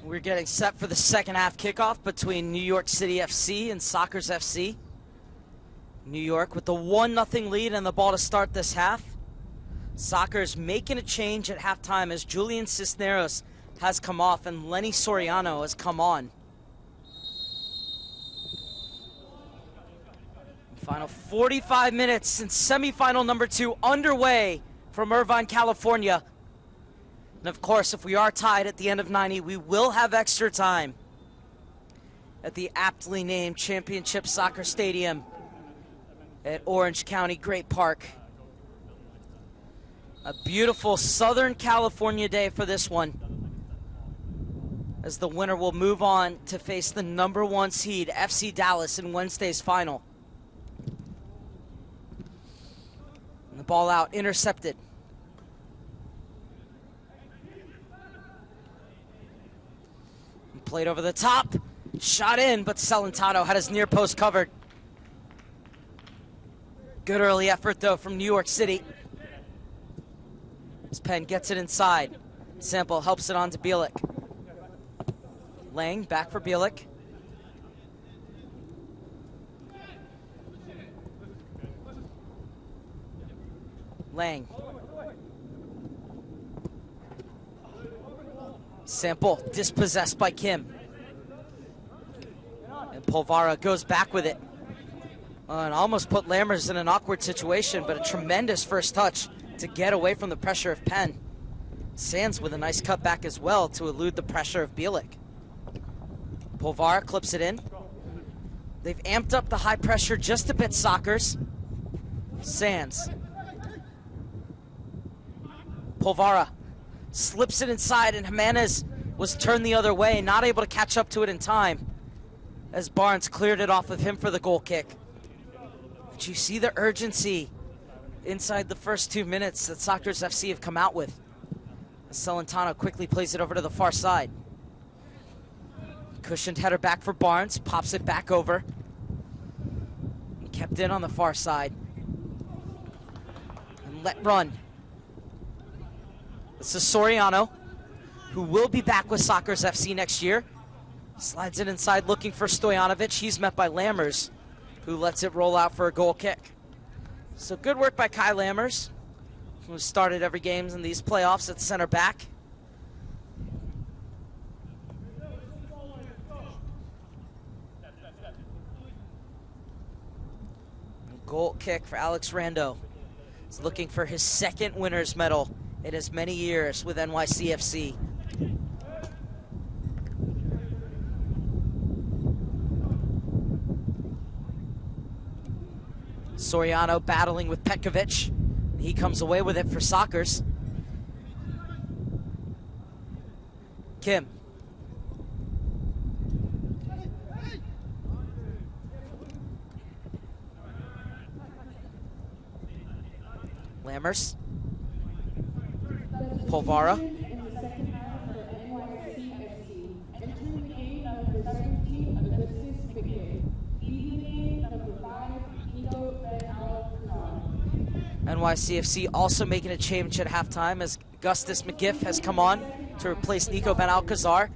We're getting set for the second half kickoff between New York City FC and Sockers FC. New York with the 1-0 lead and the ball to start this half. Sockers making a change at halftime as Julian Cisneros has come off and Lenny Soriano has come on. Final 45 minutes and semifinal number 2 underway from Irvine, California. And of course, if we are tied at the end of 90, we will have extra time at the aptly named Championship Soccer Stadium at Orange County Great Park. A beautiful Southern California day for this one, as the winner will move on to face the number 1 seed, FC Dallas, in Wednesday's final. And the ball out, intercepted. Played over the top, shot in, but Celentano had his near post covered. Good early effort though from New York City. As Penn gets it inside. Sample helps it on to Bielik. Lang back for Bielik. Lang. Sample dispossessed by Kim. And Polvara goes back with it. And almost put Lammers in an awkward situation, but a tremendous first touch to get away from the pressure of Penn. Sands with a nice cutback as well to elude the pressure of Bielik. Polvara clips it in. They've amped up the high pressure just a bit, Sockers. Sands. Polvara slips it inside, and Jimenez was turned the other way, not able to catch up to it in time as Barnes cleared it off of him for the goal kick. But you see the urgency inside the first 2 minutes that Sockers FC have come out with. Celentano quickly plays it over to the far side. Cushioned header back for Barnes, pops it back over. He kept in on the far side. And let run. This is Soriano, who will be back with Sockers FC next year. Slides it inside looking for Stojanovic. He's met by Lammers, who lets it roll out for a goal kick. So good work by Kai Lammers, who started every game in these playoffs at center back. Goal kick for Alex Rando. He's looking for his second winner's medal in as many years with NYC FC. Soriano battling with Petkovic. He comes away with it for Sockers. Kim. Lammers. Polvara. NYCFC also making a change at halftime as Gustus McGiff has come on to replace Nico Ben Alcazar.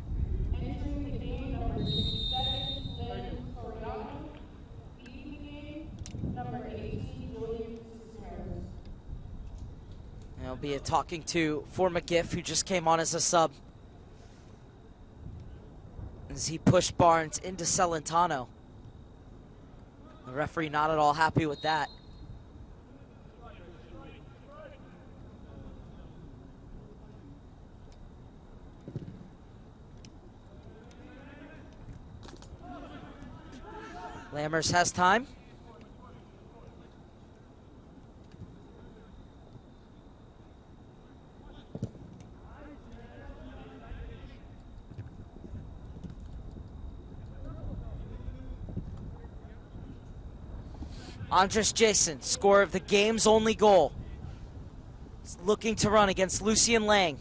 There'll be a talking to for McGiff, who just came on as a sub, as he pushed Barnes into Celentano. The referee not at all happy with that. Lammers has time. Andres Jason, scorer of the game's only goal. He's looking to run against Lucian Lang.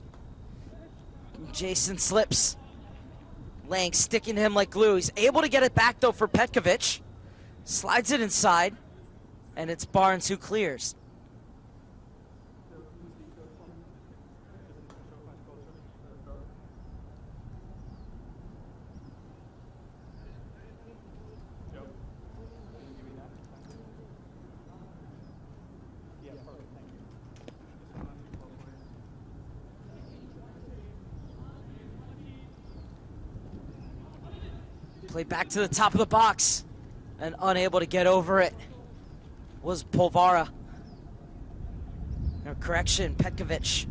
Jason slips. Lang sticking to him like glue. He's able to get it back though for Petkovic. Slides it inside, and it's Barnes who clears. Played back to the top of the box and unable to get over it was Polvara. No, correction, Petkovic.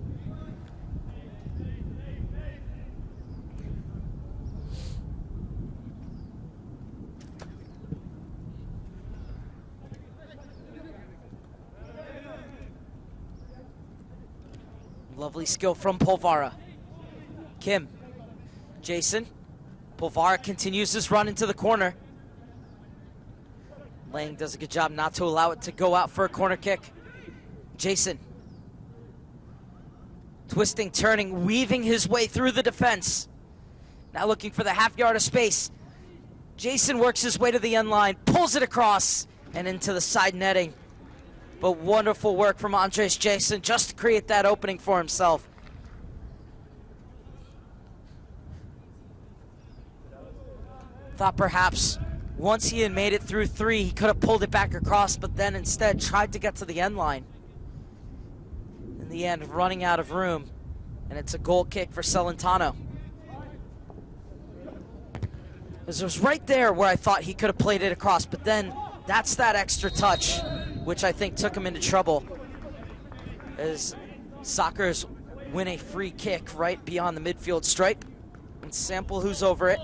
Lovely skill from Polvara. Kim, Jason. Polvara continues his run into the corner. Lang does a good job not to allow it to go out for a corner kick. Jason. Twisting, turning, weaving his way through the defense. Now looking for the half yard of space. Jason works his way to the end line, pulls it across and into the side netting. But wonderful work from Andres Jason just to create that opening for himself. Thought perhaps once he had made it through 3, he could have pulled it back across, but then instead tried to get to the end line. In the end, running out of room, and it's a goal kick for Celentano. It was right there where I thought he could have played it across, but then that's that extra touch, which I think took him into trouble, as Sockers win a free kick right beyond the midfield stripe. And Sample, who's over it.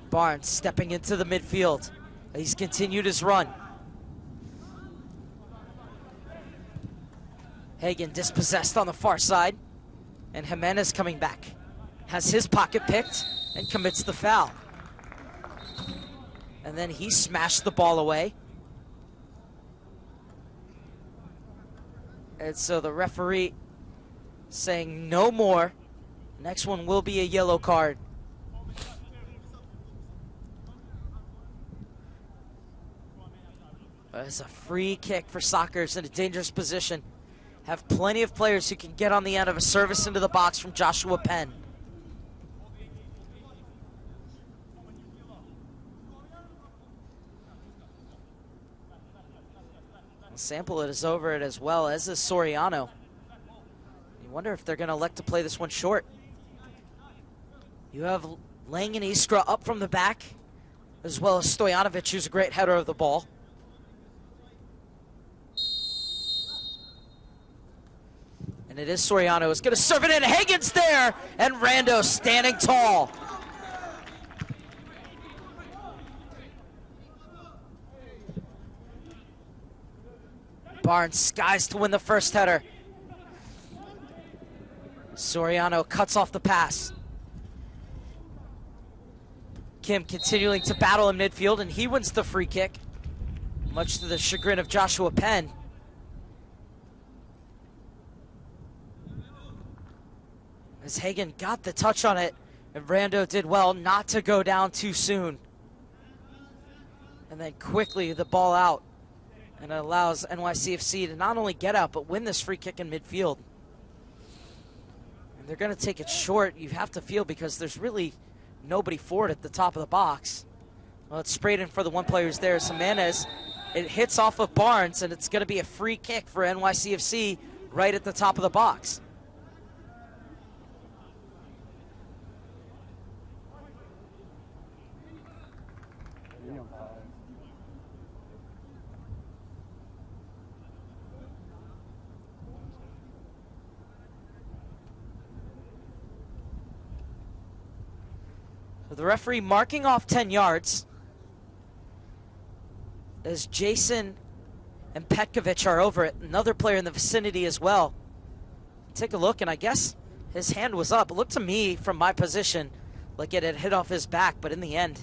Barnes stepping into the midfield. He's continued his run. Hagen dispossessed on the far side. And Jimenez coming back. Has his pocket picked and commits the foul. And then he smashed the ball away. And so the referee saying no more. Next one will be a yellow card. It's a free kick for Sockers in a dangerous position. Have plenty of players who can get on the end of a service into the box from Joshua Penn. Sample it is over it as well, as is Soriano. You wonder if they're going to elect to play this one short. You have Lang and Iskra up from the back, as well as Stojanovic, who's a great header of the ball. And it is Soriano who's going to serve it in. Hagen's there, and Rando standing tall. Barnes skies to win the first header. Soriano cuts off the pass. Kim continuing to battle in midfield, and he wins the free kick, much to the chagrin of Joshua Penn. As Hagen got the touch on it, and Rando did well not to go down too soon. And then quickly the ball out, and it allows NYC FC to not only get out, but win this free kick in midfield. And they're going to take it short, you have to feel, because there's really nobody for it at the top of the box. Well, it's sprayed in for the one player who's there, Jimenez. It hits off of Barnes, and it's going to be a free kick for NYC FC right at the top of the box. The referee marking off 10 yards as Jason and Petkovic are over it. Another player in the vicinity as well. Take a look, and I guess his hand was up. It looked to me from my position like it had hit off his back, but in the end,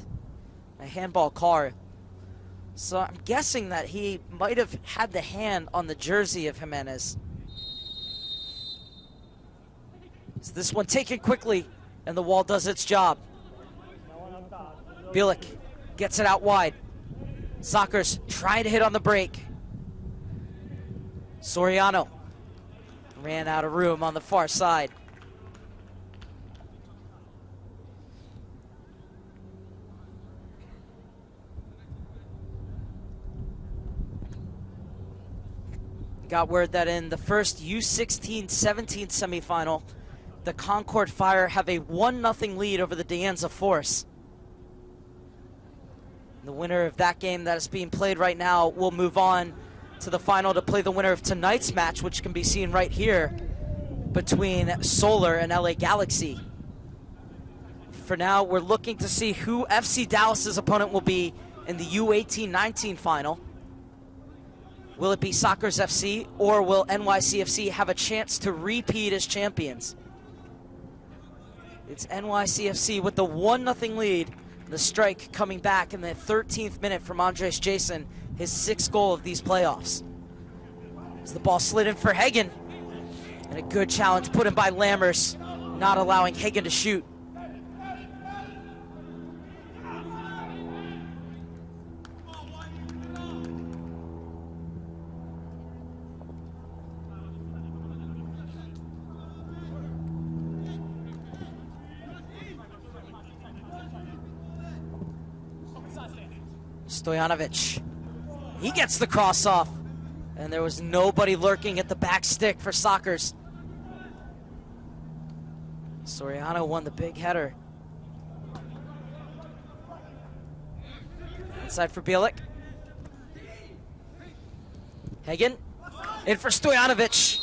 a handball call. So I'm guessing that he might have had the hand on the jersey of Jimenez. So this one taken quickly, and the wall does its job. Bielik gets it out wide. Sockers trying to hit on the break. Soriano ran out of room on the far side. got word that in the first U16-17 semifinal, the Concord Fire have a 1-0 lead over the De Anza Force. The winner of that game that is being played right now will move on to the final to play the winner of tonight's match, which can be seen right here between Solar and LA Galaxy. For now, we're looking to see who FC Dallas's opponent will be in the U18-19 final. Will it be Sockers FC, or will NYC FC have a chance to repeat as champions? It's NYC FC with the 1-0 lead. The strike coming back in the 13th minute from Andres Jason, his 6th goal of these playoffs. As the ball slid in for Hagen. And a good challenge put in by Lammers, not allowing Hagen to shoot. Stojanovic, he gets the cross off, and there was nobody lurking at the back stick for Sockers. Soriano won the big header. Inside for Bielik. Hagen, in for Stojanovic.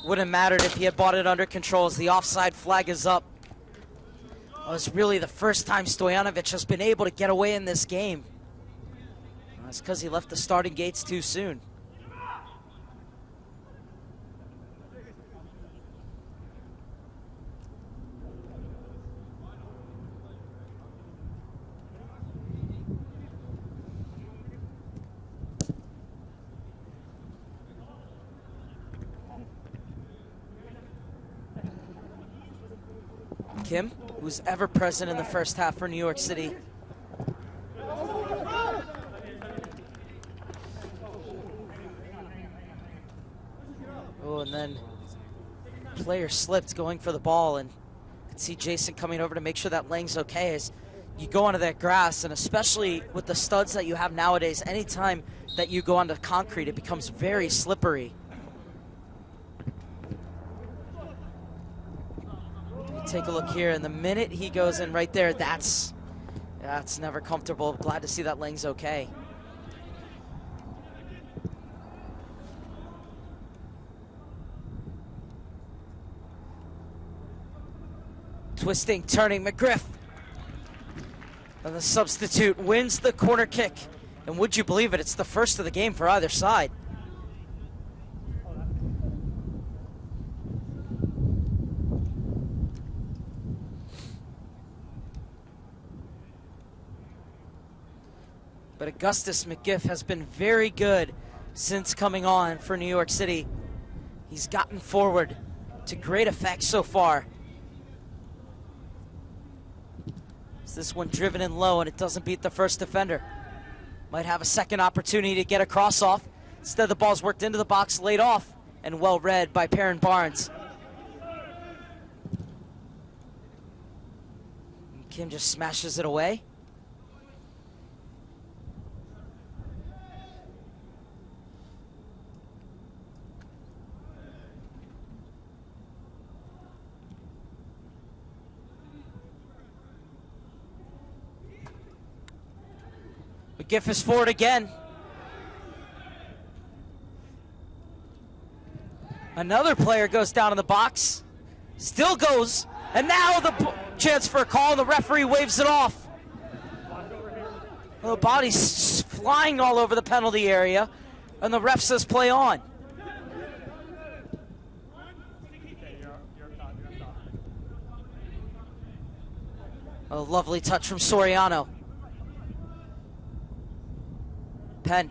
Wouldn't have mattered if he had bought it under control as the offside flag is up. It was really the first time Stojanovic has been able to get away in this game. That's because he left the starting gates too soon. Kim, who's ever present in the first half for New York City. Oh, and then player slipped going for the ball, and you can see Jason coming over to make sure that Lang's okay. As you go onto that grass, and especially with the studs that you have nowadays, anytime that you go onto concrete, it becomes very slippery. Take a look here, and the minute he goes in right there, that's never comfortable. Glad to see that Lang's okay. Twisting, turning, McGriff. And the substitute wins the corner kick. And would you believe it, it's the first of the game for either side. But Augustus McGiff has been very good since coming on for New York City. He's gotten forward to great effect so far. This one driven in low, and it doesn't beat the first defender. Might have a second opportunity to get a cross off. Instead, the ball's worked into the box, laid off, and well read by Perrin Barnes. And Kim just smashes it away. McGiff is forward again. Another player goes down in the box. Still goes. And now the chance for a call, and the referee waves it off. Well, the body's flying all over the penalty area, and the ref says play on. A lovely touch from Soriano. Penn.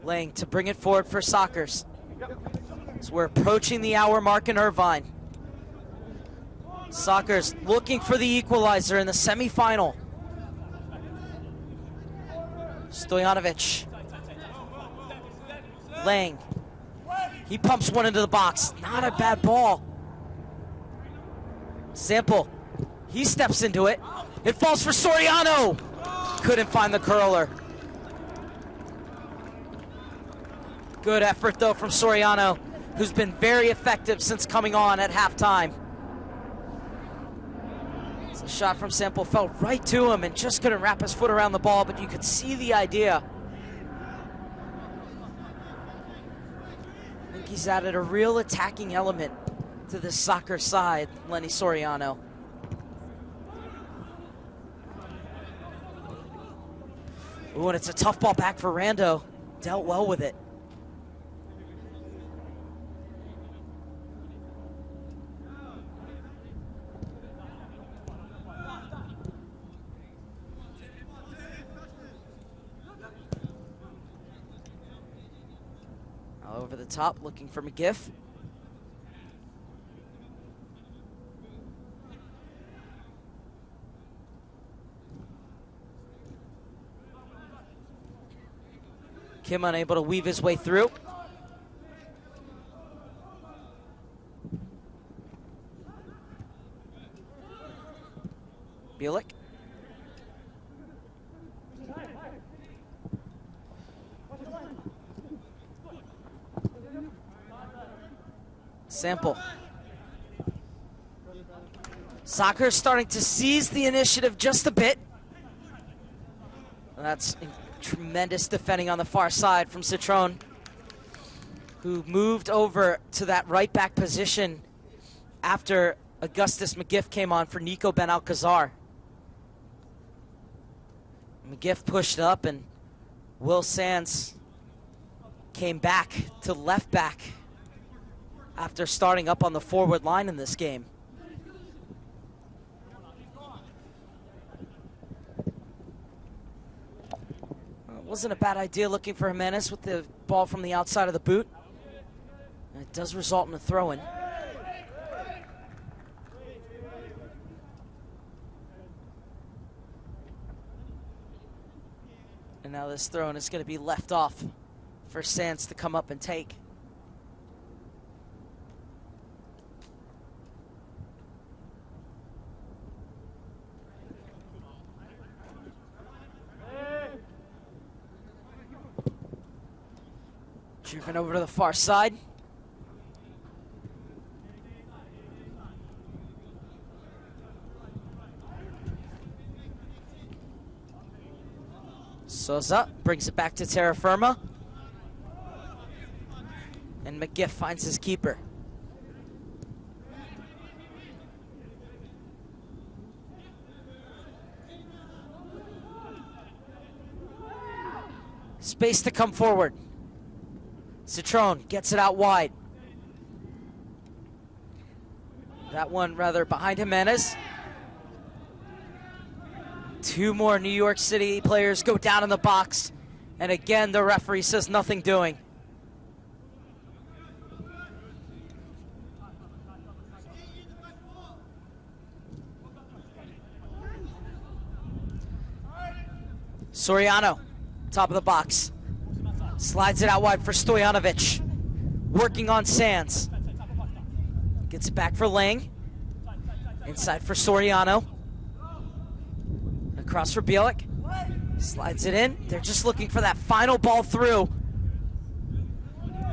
Lang to bring it forward for Sockers. So we're approaching the hour mark in Irvine. Sockers looking for the equalizer in the semifinal. Stojanovic. Lang. He pumps one into the box. Not a bad ball. Sample. He steps into it. It falls for Soriano. Couldn't find the curler. Good effort, though, from Soriano, who's been very effective since coming on at halftime. So a shot from Sample fell right to him and just couldn't wrap his foot around the ball, but you could see the idea. I think he's added a real attacking element to this soccer side, Lenny Soriano. Ooh, and it's a tough ball back for Rando. Dealt well with it. Over the top, looking for McGiff. Kim unable to weave his way through. Bielik. Sample. Soccer starting to seize the initiative just a bit. That's tremendous defending on the far side from Citron, who moved over to that right back position after Augustus McGiff came on for Nico Ben Alcazar. McGiff pushed up and Will Sands came back to left back after starting up on the forward line in this game. Wasn't a bad idea looking for Jimenez with the ball from the outside of the boot. And it does result in a throw-in. And now this throw-in is going to be left off for Sands to come up and take. Driven over to the far side. Souza brings it back to Terra Firma. And McGiff finds his keeper. Space to come forward. Citron gets it out wide. That one rather behind Jimenez. Two more New York City players go down in the box. And again, the referee says nothing doing. Soriano, top of the box. Slides it out wide for Stojanovic. Working on Sands. Gets it back for Lang. Inside for Soriano. Across for Bielik. Slides it in. They're just looking for that final ball through.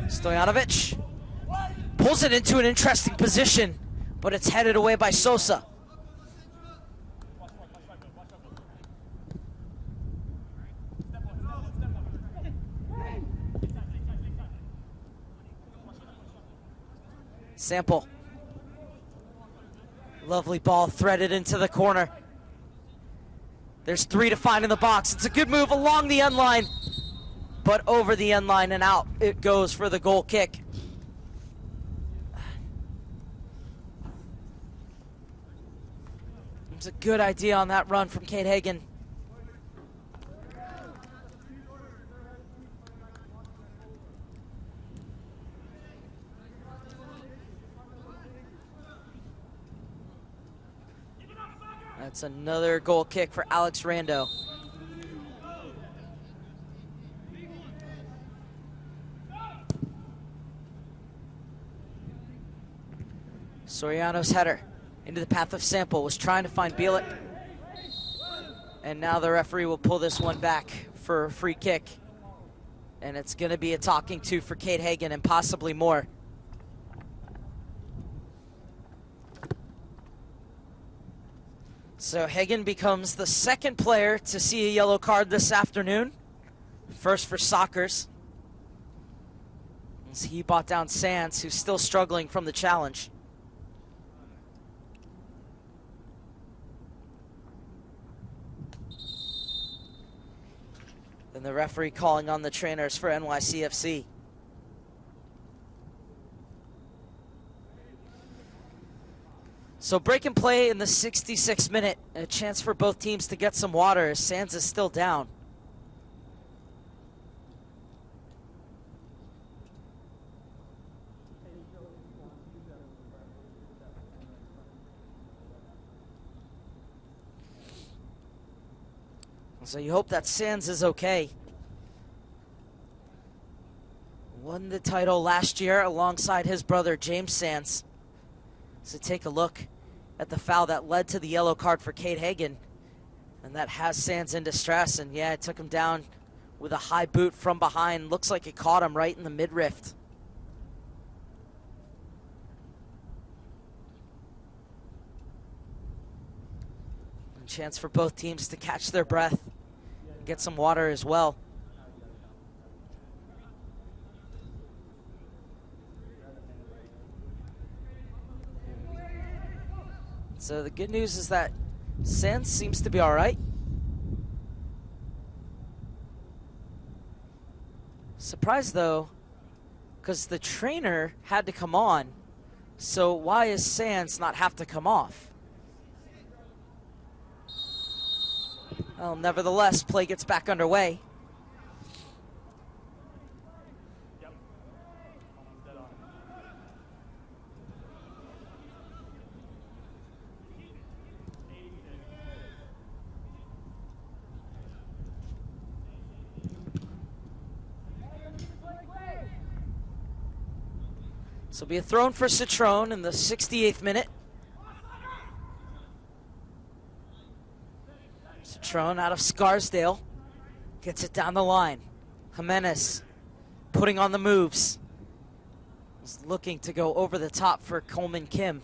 Stojanovic pulls it into an interesting position, but it's headed away by Sosa. Sample. Lovely ball threaded into the corner. There's 3 to find in the box. It's a good move along the end line, but over the end line and out it goes for the goal kick. It's a good idea on that run from Kate Hagan. That's another goal kick for Alex Rando. Soriano's header into the path of Sample was trying to find Bielik. And now the referee will pull this one back for a free kick. And it's going to be a talking to for Kate Hagan and possibly more. So Hagan becomes the second player to see a yellow card this afternoon. First for Sockers, as he brought down Sands, who's still struggling from the challenge. Then the referee calling on the trainers for NYC FC. So break and play in the 66th minute. A chance for both teams to get some water as Sands is still down. So you hope that Sands is okay. Won the title last year alongside his brother James Sands. So take a look at the foul that led to the yellow card for Kate Hagan. And that has Sands in distress. And yeah, it took him down with a high boot from behind. Looks like it caught him right in the midriff. And chance for both teams to catch their breath. Get some water as well. So the good news is that Sands seems to be all right. Surprised though, because the trainer had to come on. So why is Sands not have to come off? Well, nevertheless, play gets back underway. So be a thrown for Citron in the 68th minute. Citron out of Scarsdale gets it down the line. Jimenez putting on the moves. Is looking to go over the top for Coleman Kim.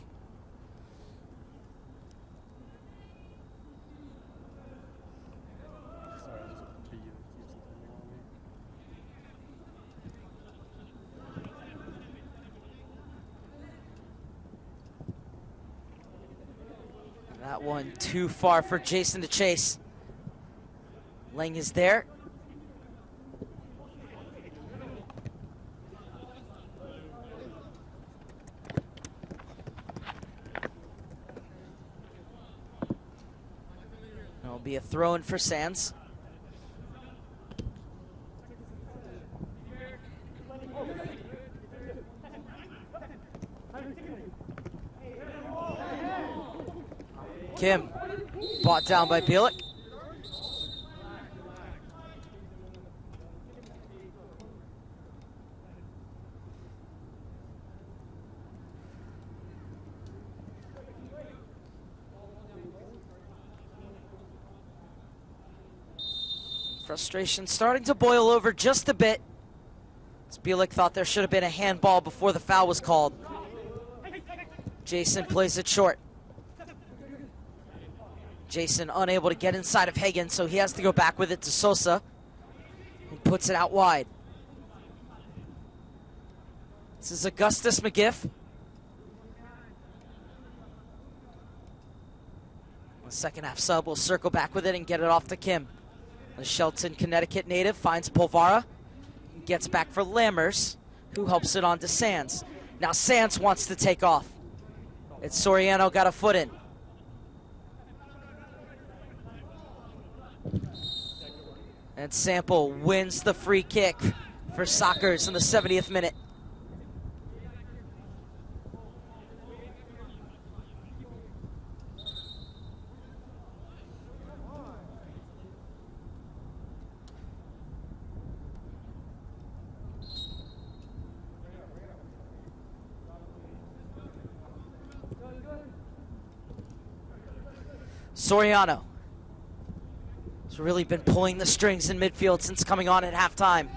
That one too far for Jason to chase. Lang is there. It'll be a throw-in for Sands. Kim, brought down by Bielik. Frustration starting to boil over just a bit. As Bielik thought there should have been a handball before the foul was called. Jason plays it short. Jason unable to get inside of Hagan, so he has to go back with it to Sosa. And puts it out wide. This is Augustus McGiff. The second half sub will circle back with it and get it off to Kim. The Shelton, Connecticut native finds Polvara. Gets back for Lammers, who helps it on to Sands. Now Sands wants to take off. It's Soriano got a foot in. And Sample wins the free kick for Sockers in the 70th minute. Soriano has really been pulling the strings in midfield since coming on at halftime.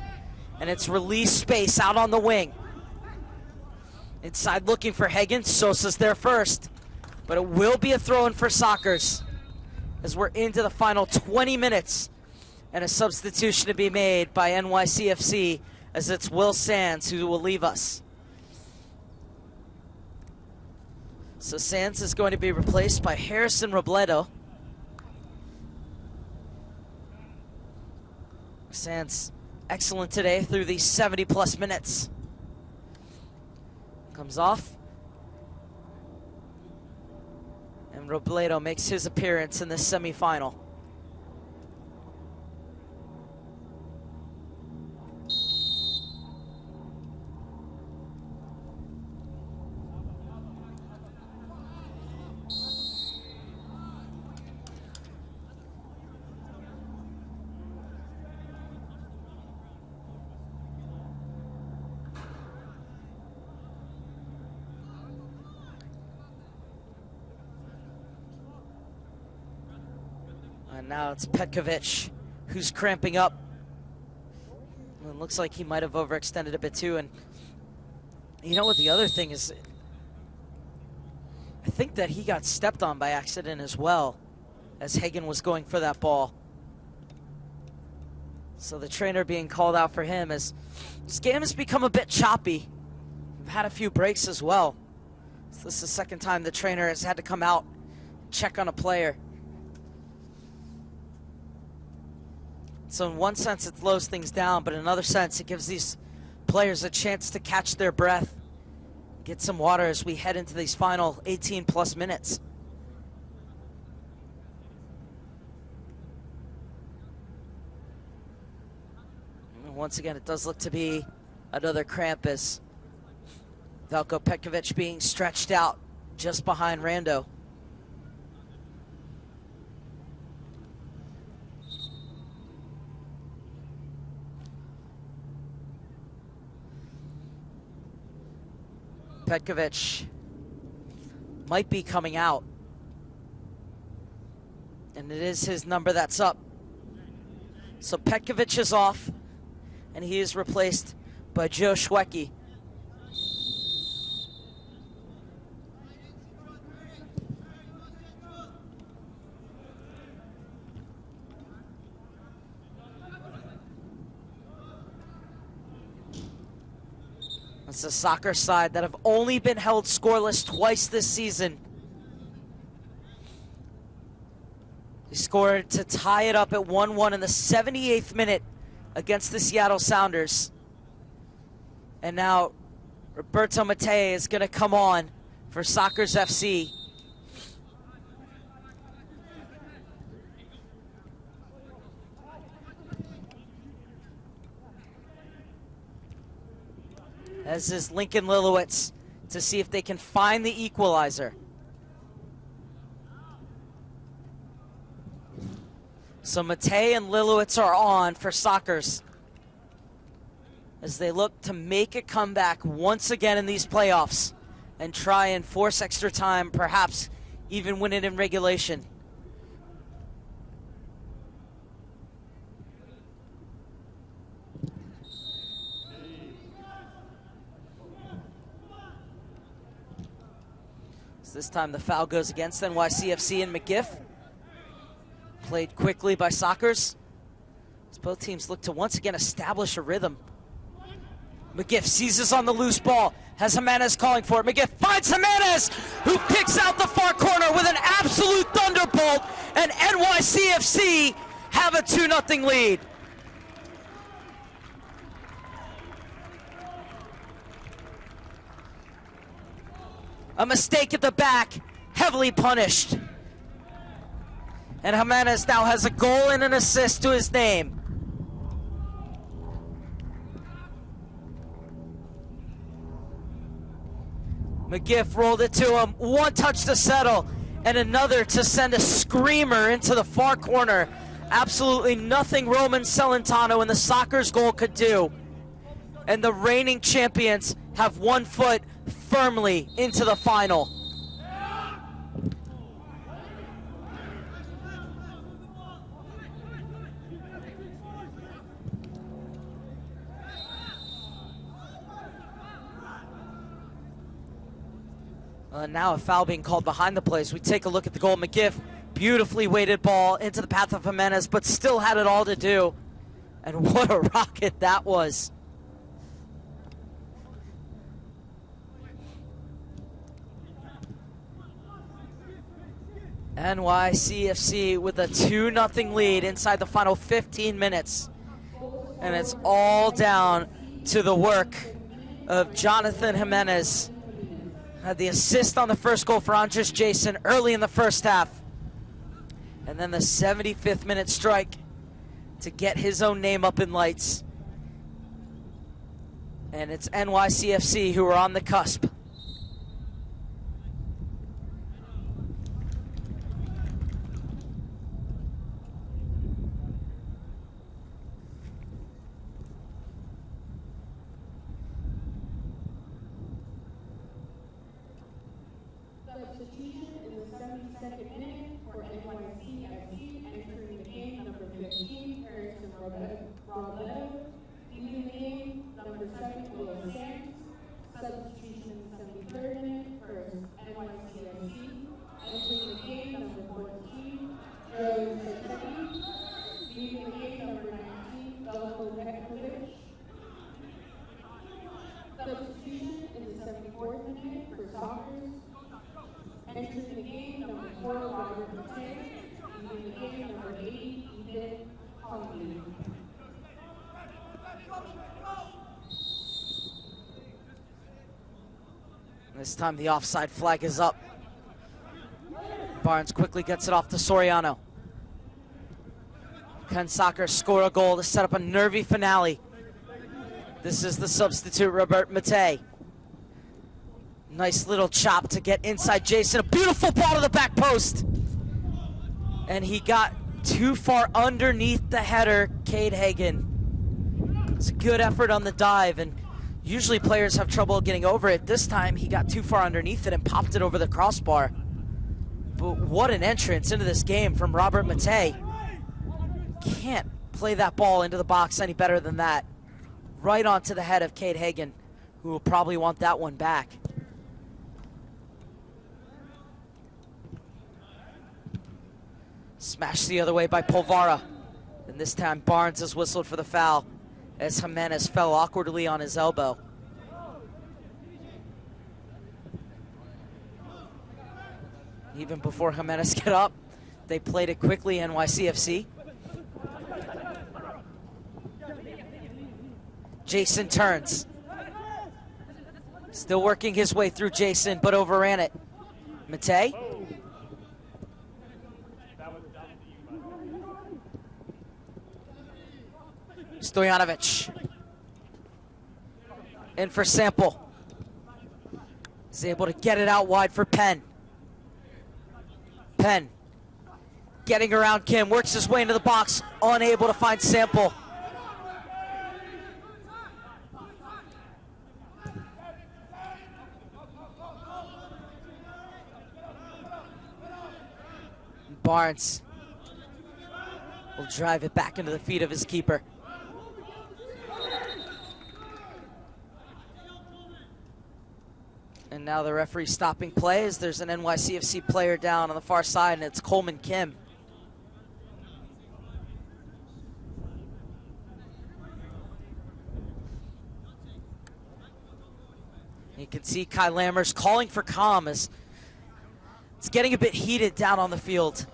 And it's release space out on the wing. Inside looking for Hagen. Sosa's there first. But it will be a throw-in for Sockers as we're into the final 20 minutes. And a substitution to be made by NYC FC as it's Will Sands who will leave us. So Sands is going to be replaced by Harrison Robledo. Sands excellent today through these 70+ minutes. Comes off. And Robledo makes his appearance in this semifinal. And now it's Petkovic who's cramping up. It looks like he might have overextended a bit too. And you know what the other thing is? I think that he got stepped on by accident as well as Hagen was going for that ball. So the trainer being called out for him as this game has become a bit choppy. We've had a few breaks as well. So this is the second time the trainer has had to come out, check on a player. So in one sense, it slows things down, but in another sense, it gives these players a chance to catch their breath, get some water as we head into these final 18+ minutes. And once again, it does look to be another cramp as Veljko Petkovic being stretched out just behind Rando. Petkovic might be coming out. And it is his number that's up. So Petkovic is off, and he is replaced by Joe Schwecke. It's a soccer side that have only been held scoreless twice this season. They scored to tie it up at 1-1 in the 78th minute against the Seattle Sounders. And now Roberto Mattei is going to come on for Sockers FC. As is Lincoln Lilowitz to see if they can find the equalizer. So Mattei and Lilowitz are on for Sockers as they look to make a comeback once again in these playoffs and try and force extra time, perhaps even win it in regulation. This time the foul goes against NYCFC and McGiff. Played quickly by Sockers. As both teams look to once again establish a rhythm. McGiff seizes on the loose ball. Has Jimenez calling for it. McGiff finds Jimenez, who picks out the far corner with an absolute thunderbolt. And NYCFC have a 2-0 lead. A mistake at the back, heavily punished. And Jimenez now has a goal and an assist to his name. McGiff rolled it to him. One touch to settle, and another to send a screamer into the far corner. Absolutely nothing Roman Celentano in the Sockers goal could do. And the reigning champions have 1 foot firmly into the final. Now a foul being called behind the plays. We take a look at the goal. McGiff, beautifully weighted ball into the path of Jimenez, but still had it all to do. And what a rocket that was. NYCFC with a 2-0 lead inside the final 15 minutes. And it's all down to the work of Jonathan Jimenez. Had the assist on the first goal for Andres Jason early in the first half. And then the 75th minute strike to get his own name up in lights. And it's NYCFC who are on the cusp. Substitution in the 72nd minute for NYC FC, entering the game number 15, Harrison Robledo, leaving the game number 7, Will Sands. Substitution in the 73rd minute for NYC FC, entering the game number 14, Joe Sacchetti, leaving the game number 19, Veliko Nekovic. Substitution in the 74th minute for Sockers, entering the game number 4, Robert Matei, leaving the game number 80, Ethan Conley. This time the offside flag is up. Barnes quickly gets it off to Soriano. Can Soccer score a goal to set up a nervy finale? This is the substitute, Robert Matei. Nice little chop to get inside Jason. A beautiful ball to the back post. And he got too far underneath the header, Cade Hagen. It's a good effort on the dive, and usually players have trouble getting over it. This time he got too far underneath it and popped it over the crossbar. But what an entrance into this game from Robert Matei. Can't play that ball into the box any better than that. Right onto the head of Cade Hagen, who will probably want that one back. Smashed the other way by Polvara. And this time Barnes is whistled for the foul as Jimenez fell awkwardly on his elbow. Even before Jimenez got up, they played it quickly, NYCFC. Jason turns. Still working his way through Jason, but overran it. Matei. Stojanovic. In for Sample. He's able to get it out wide for Penn. Penn getting around Kim, works his way into the box, unable to find Sample. Barnes will drive it back into the feet of his keeper. And now the referee stopping play as there's an NYCFC player down on the far side, and it's Coleman Kim. You can see Kai Lammers calling for calm as it's getting a bit heated down on the field.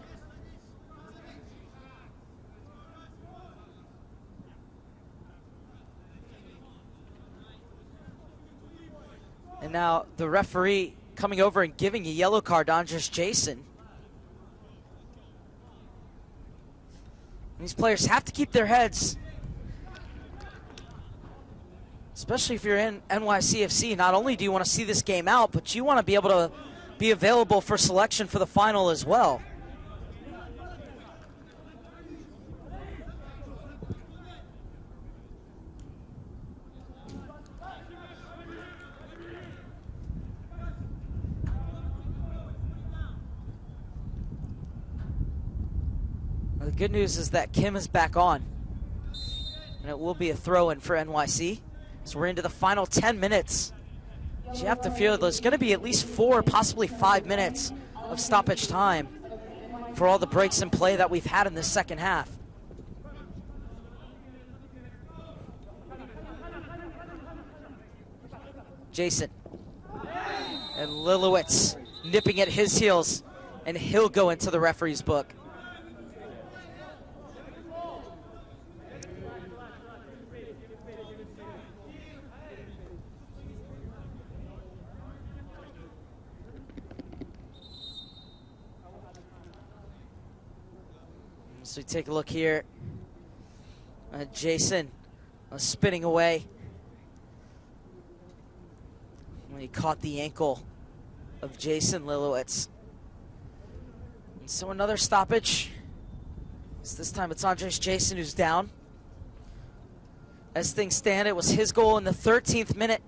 And now the referee coming over and giving a yellow card to Andres Jason. These players have to keep their heads, especially if you're in NYCFC. Not only do you want to see this game out, but you want to be able to be available for selection for the final as well. The good news is that Kim is back on, and it will be a throw-in for NYC. So we're into the final 10 minutes You have to feel there's going to be at least 4, possibly 5 minutes of stoppage time for all the breaks in play that we've had in this second half. Jason and Lilowitz nipping at his heels, and he'll go into the referee's book. So we take a look here. Jason spinning away. When he caught the ankle of Jason Lilowitz. And so another stoppage. This time it's Andres Jason who's down. As things stand, it was his goal in the 13th minute.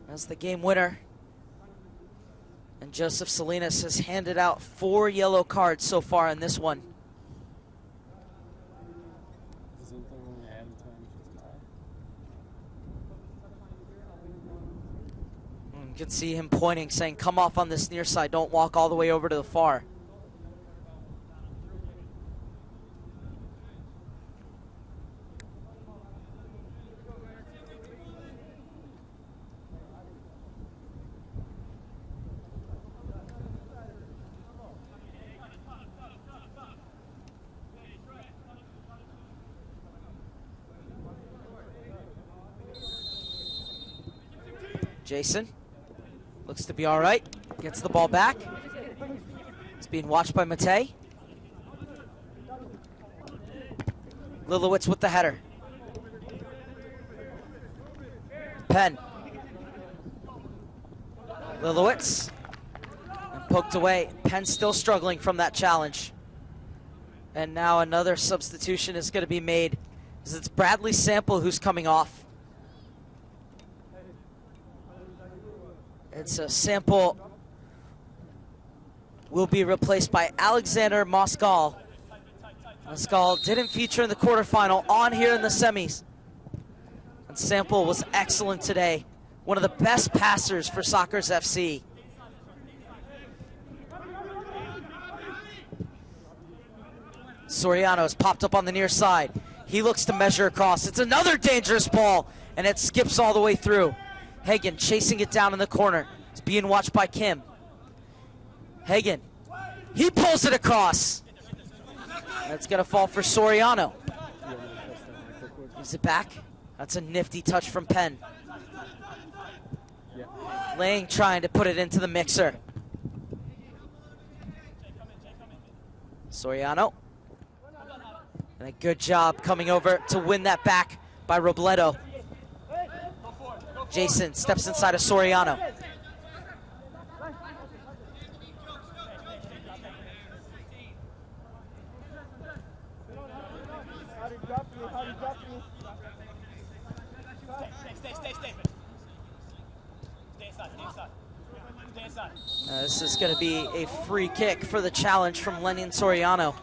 That's the game winner. And Joseph Salinas has handed out 4 yellow cards so far in this one. You can see him pointing, saying, come off on this near side. Don't walk all the way over to the far. Jason looks to be all right. Gets the ball back. It's being watched by Matei. Lilowitz with the header. Penn. Lilowitz. And poked away. Penn still struggling from that challenge. And now another substitution is going to be made. It's Bradley Sample who's coming off. It's a Sample will be replaced by Alexander Moskal. Moskal didn't feature in the quarterfinal, on here in the semis. And Sample was excellent today. One of the best passers for Sockers FC. Soriano's popped up on the near side. He looks to measure across. It's another dangerous ball, and it skips all the way through. Hagen chasing it down in the corner. It's being watched by Kim. Hagen. He pulls it across. That's going to fall for Soriano. Gives it back. That's a nifty touch from Penn. Lang trying to put it into the mixer. Soriano. And a good job coming over to win that back by Robledo. Jason steps inside of Soriano. This is going to be a free kick for the challenge from Lenin Soriano.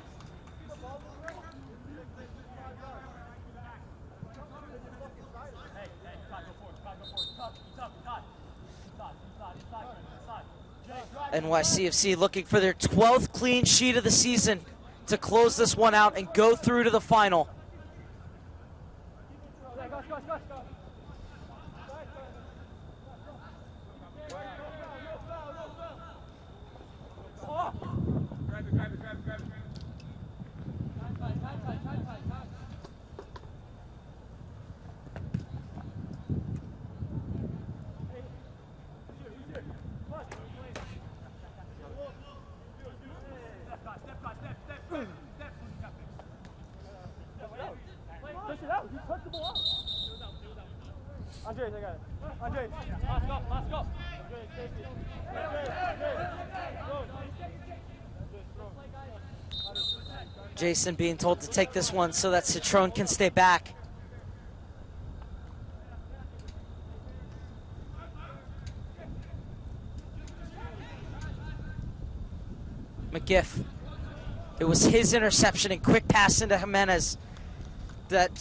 NYC FC looking for their 12th clean sheet of the season to close this one out and go through to the final. Jason being told to take this one so that Citron can stay back. McGiff. It was his interception and quick pass into Jimenez that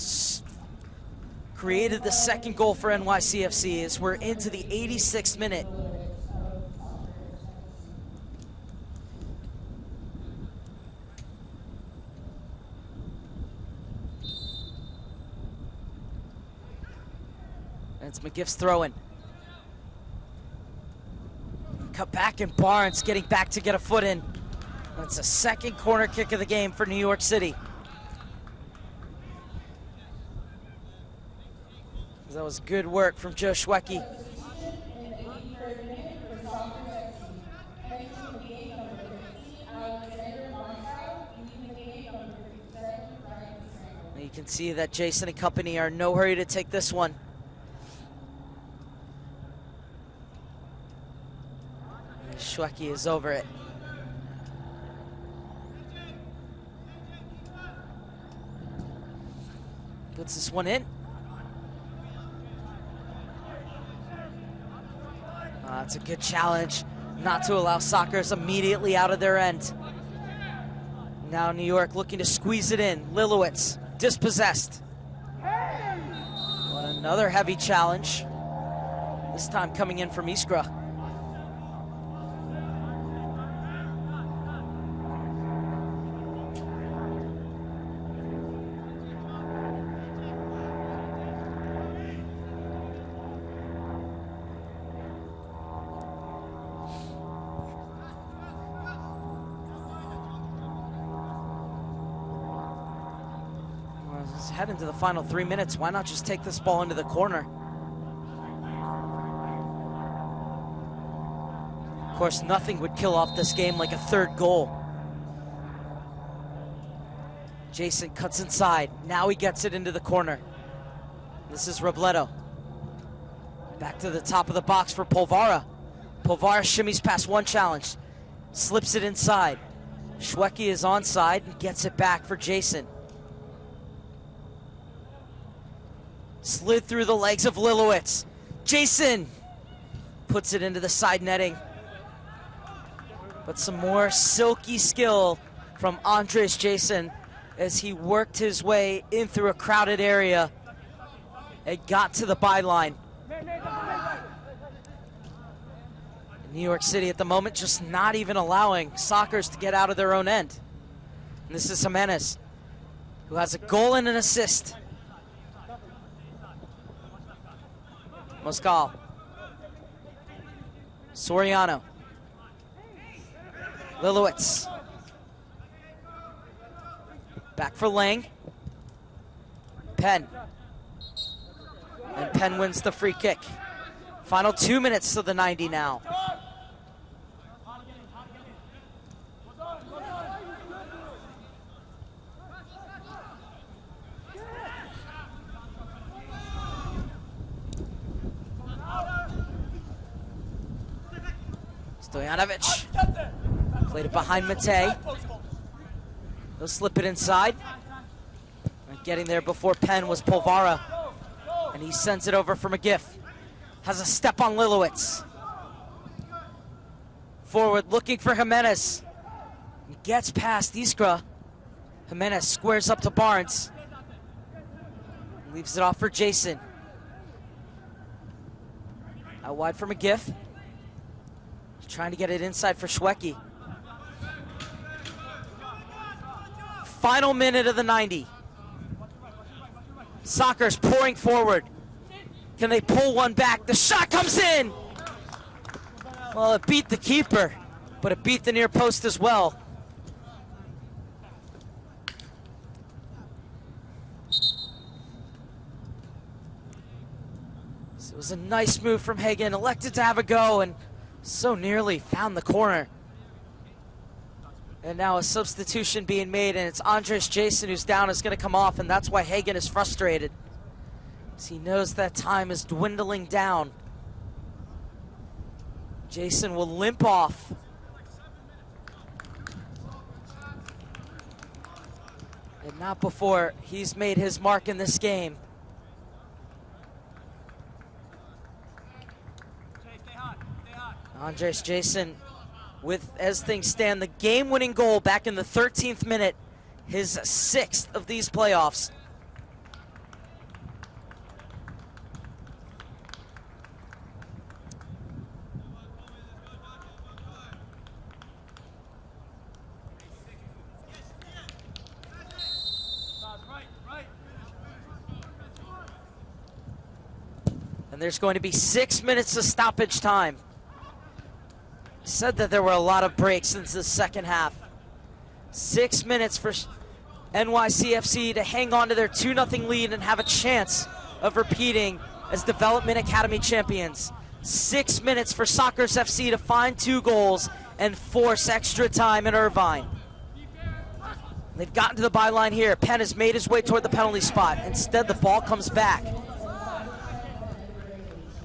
created the second goal for NYC FC as we're into the 86th minute. And it's McGiff's throw-in. Cut back, and Barnes getting back to get a foot in. That's a second corner kick of the game for New York City. That was good work from Joe Schwecke. You can see that Jason and company are in no hurry to take this one. Schwecke is over it. Puts this one in. It's a good challenge not to allow Sockers immediately out of their end. Now New York looking to squeeze it in. Lilowitz dispossessed. But another heavy challenge. This time coming in from Iskra. Head into the final 3 minutes. Why not just take this ball into the corner? Of course, nothing would kill off this game like a third goal. Jason cuts inside. Now he gets it into the corner. This is Robledo. Back to the top of the box for Polvara. Polvara shimmies past one challenge. Slips it inside. Schwecke is onside and gets it back for Jason. Slid through the legs of Lilowitz. Jason puts it into the side netting. But some more silky skill from Andres Jason as he worked his way in through a crowded area and got to the byline. New York City at the moment just not even allowing Sockers to get out of their own end. And this is Jimenez, who has a goal and an assist. Moscal. Soriano. Lilowitz. Back for Lang. Penn. And Penn wins the free kick. Final 2 minutes to the 90 now. Stojanovic played it behind Matej. He'll slip it inside. And getting there before Penn was Polvara. And he sends it over for McGiff. Has a step on Lilowitz. Forward looking for Jimenez. He gets past Iskra. Jimenez squares up to Barnes. Leaves it off for Jason. Out wide for McGiff. Trying to get it inside for Schwecke. Final minute of the 90. Sockers pouring forward. Can they pull one back? The shot comes in! Well, it beat the keeper, but it beat the near post as well. So it was a nice move from Hagen. Elected to have a go and so nearly found the corner. And now a substitution being made, and it's Andres Jason who's down, is going to come off, and that's why Hagen is frustrated, as he knows that time is dwindling down. Jason will limp off. And not before he's made his mark in this game. Andres Jason with, as things stand, the game-winning goal back in the 13th minute, his 6th of these playoffs. And there's going to be 6 minutes of stoppage time. Said that there were a lot of breaks since the second half. 6 minutes for NYC FC to hang on to their 2-0 lead and have a chance of repeating as Development Academy champions. 6 minutes for Sockers FC to find 2 goals and force extra time in Irvine. They've gotten to the byline here. Penn has made his way toward the penalty spot. Instead, the ball comes back.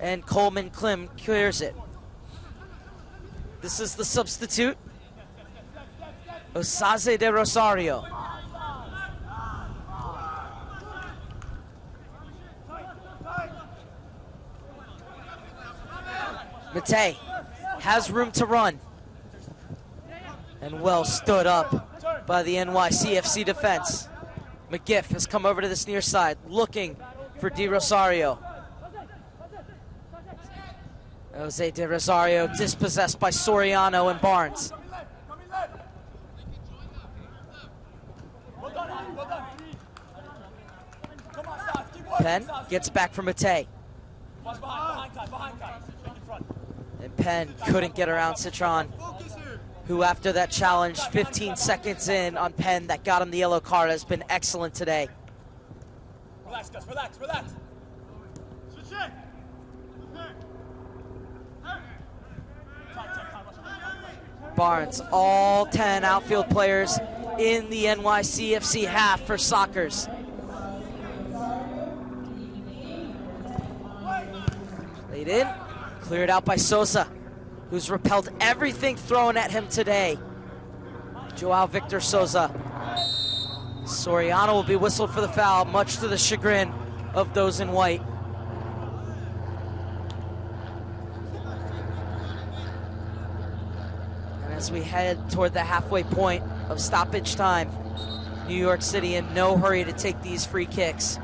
And Coleman Klim clears it. This is the substitute, Osaze de Rosario. Matei has room to run. And well stood up by the NYC FC defense. McGiff has come over to this near side, looking for De Rosario. Jose De Rosario dispossessed by Soriano and Barnes. Penn gets back from Matei. And Penn couldn't get around Citron, who after that challenge 15 seconds in on Penn that got him the yellow card has been excellent today. Relax, Gus, relax, relax. Barnes, all 10 outfield players in the NYC FC half for Sockers. Laid in, cleared out by Sosa, who's repelled everything thrown at him today. Joao Victor Sosa. Soriano will be whistled for the foul, much to the chagrin of those in white. And as we head toward the halfway point of stoppage time, New York City in no hurry to take these free kicks.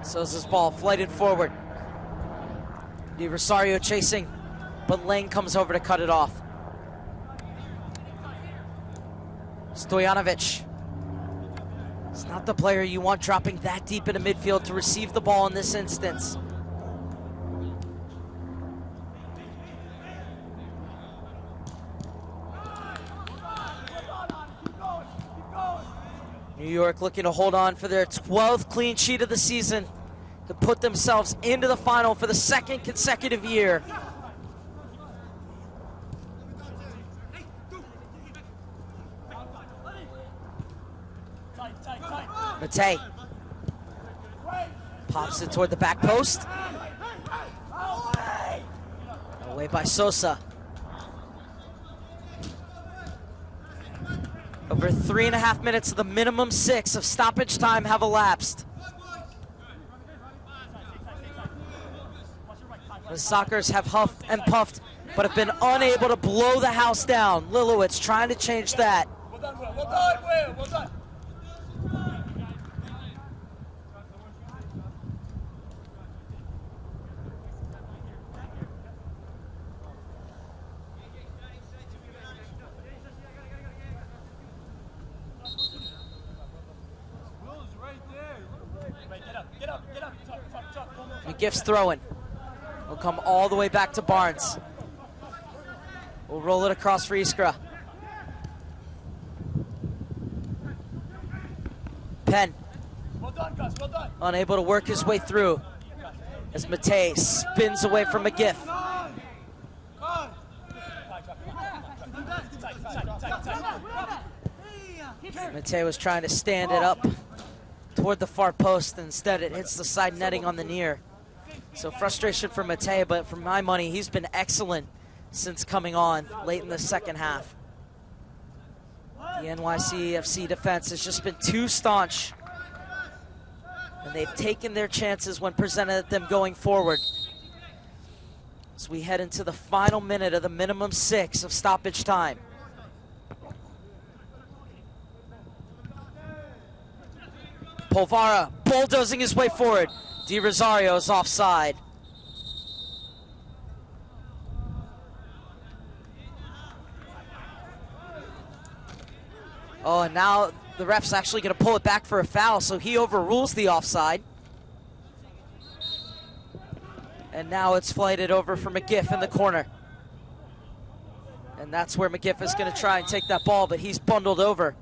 Sosa's ball flighted forward. De Rosario chasing, but Lang comes over to cut it off. Stojanovic. It's not the player you want dropping that deep into midfield to receive the ball in this instance. New York looking to hold on for their 12th clean sheet of the season to put themselves into the final for the second consecutive year. Matei pops it toward the back post. Away by Sosa. Over 3.5 minutes of the minimum 6 of stoppage time have elapsed. The Sockers have huffed and puffed, but have been unable to blow the house down. Lilowitz trying to change that. Well done, Will. Well done, Will. Well done. McGiff's throwing. Will come all the way back to Barnes. We'll roll it across for Iskra. Penn. Well done, Gus. Well done. Unable to work his way through as Matei spins away from McGiff. Matei was trying to stand it up toward the far post. Instead, it hits the side netting on the near. So frustration for Matei, but for my money, he's been excellent since coming on late in the second half. The NYC FC defense has just been too staunch, and they've taken their chances when presented at them going forward. As we head into the final minute of the minimum 6 of stoppage time. Polvara bulldozing his way forward. De Rosario is offside. Oh, and now the ref's actually going to pull it back for a foul, so he overrules the offside. And now it's flighted over for McGiff in the corner. And that's where McGiff is going to try and take that ball, but he's bundled over.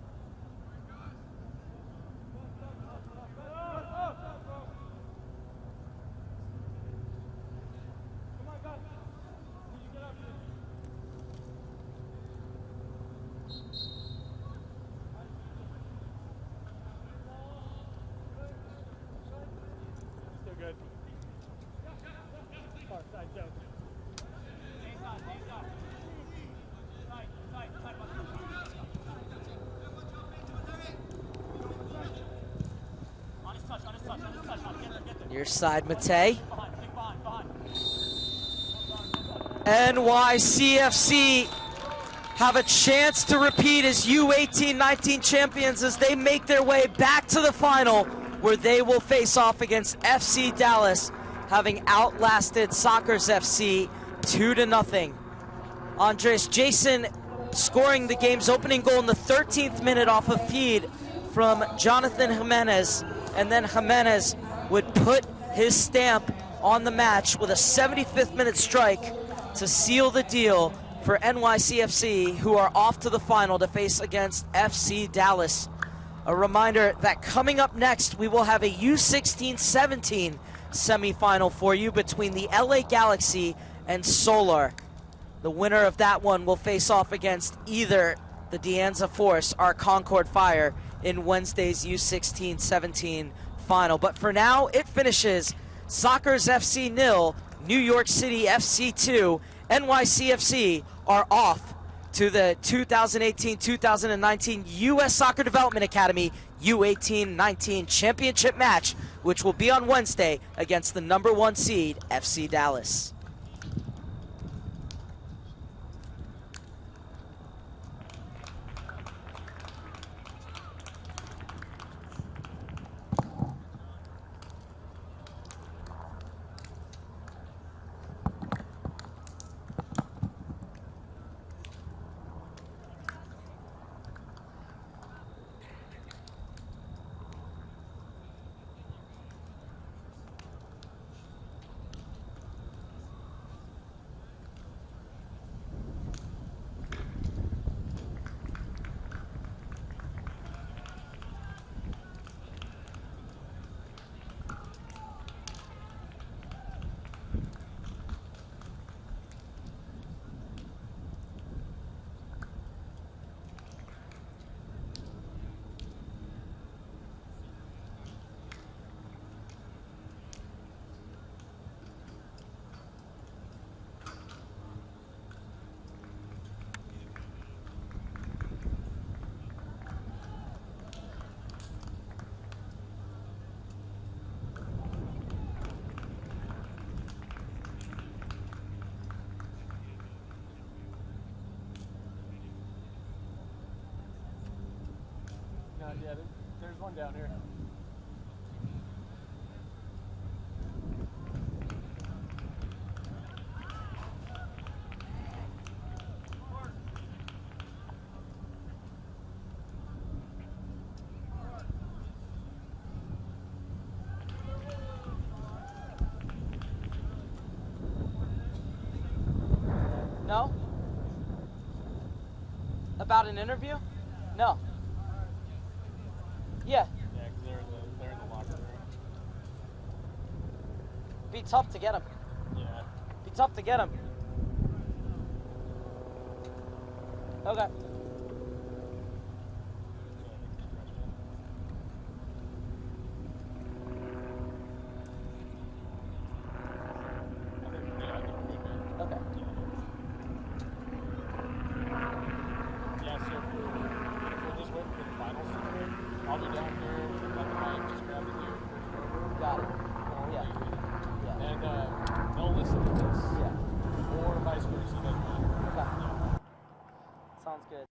Still good. Far side, Joe. Near side, Matei. NYCFC have a chance to repeat as U18-19 champions as they make their way back to the final, where they will face off against FC Dallas, having outlasted Sockers FC 2-0. Andres Jason scoring the game's opening goal in the 13th minute off a feed from Jonathan Jimenez, and then Jimenez would put his stamp on the match with a 75th minute strike to seal the deal for NYCFC, who are off to the final to face against FC Dallas. A reminder that coming up next, we will have a U16-17 semifinal for you between the LA Galaxy and Solar. The winner of that one will face off against either the De Anza Force or Concord Fire in Wednesday's U16-17 final. But for now, it finishes Sockers FC 0, New York City FC 2. NYCFC are off to the 2018-2019 U.S. Soccer Development Academy U18-19 championship match, which will be on Wednesday against the #1 seed, FC Dallas. Yeah, there's one down here. No? About an interview? No. Yeah. Yeah, because they're in the locker room. Be tough to get him. Yeah. Be tough to get him. Okay. Okay. Yeah, so we'll just wait for the finals to come in. I'll be down here at the mic, just grabbing you. Got it. Yeah. Yeah. And they'll listen to this. Yeah. Or vice versa, doesn't matter. Okay. Yeah. Sounds good.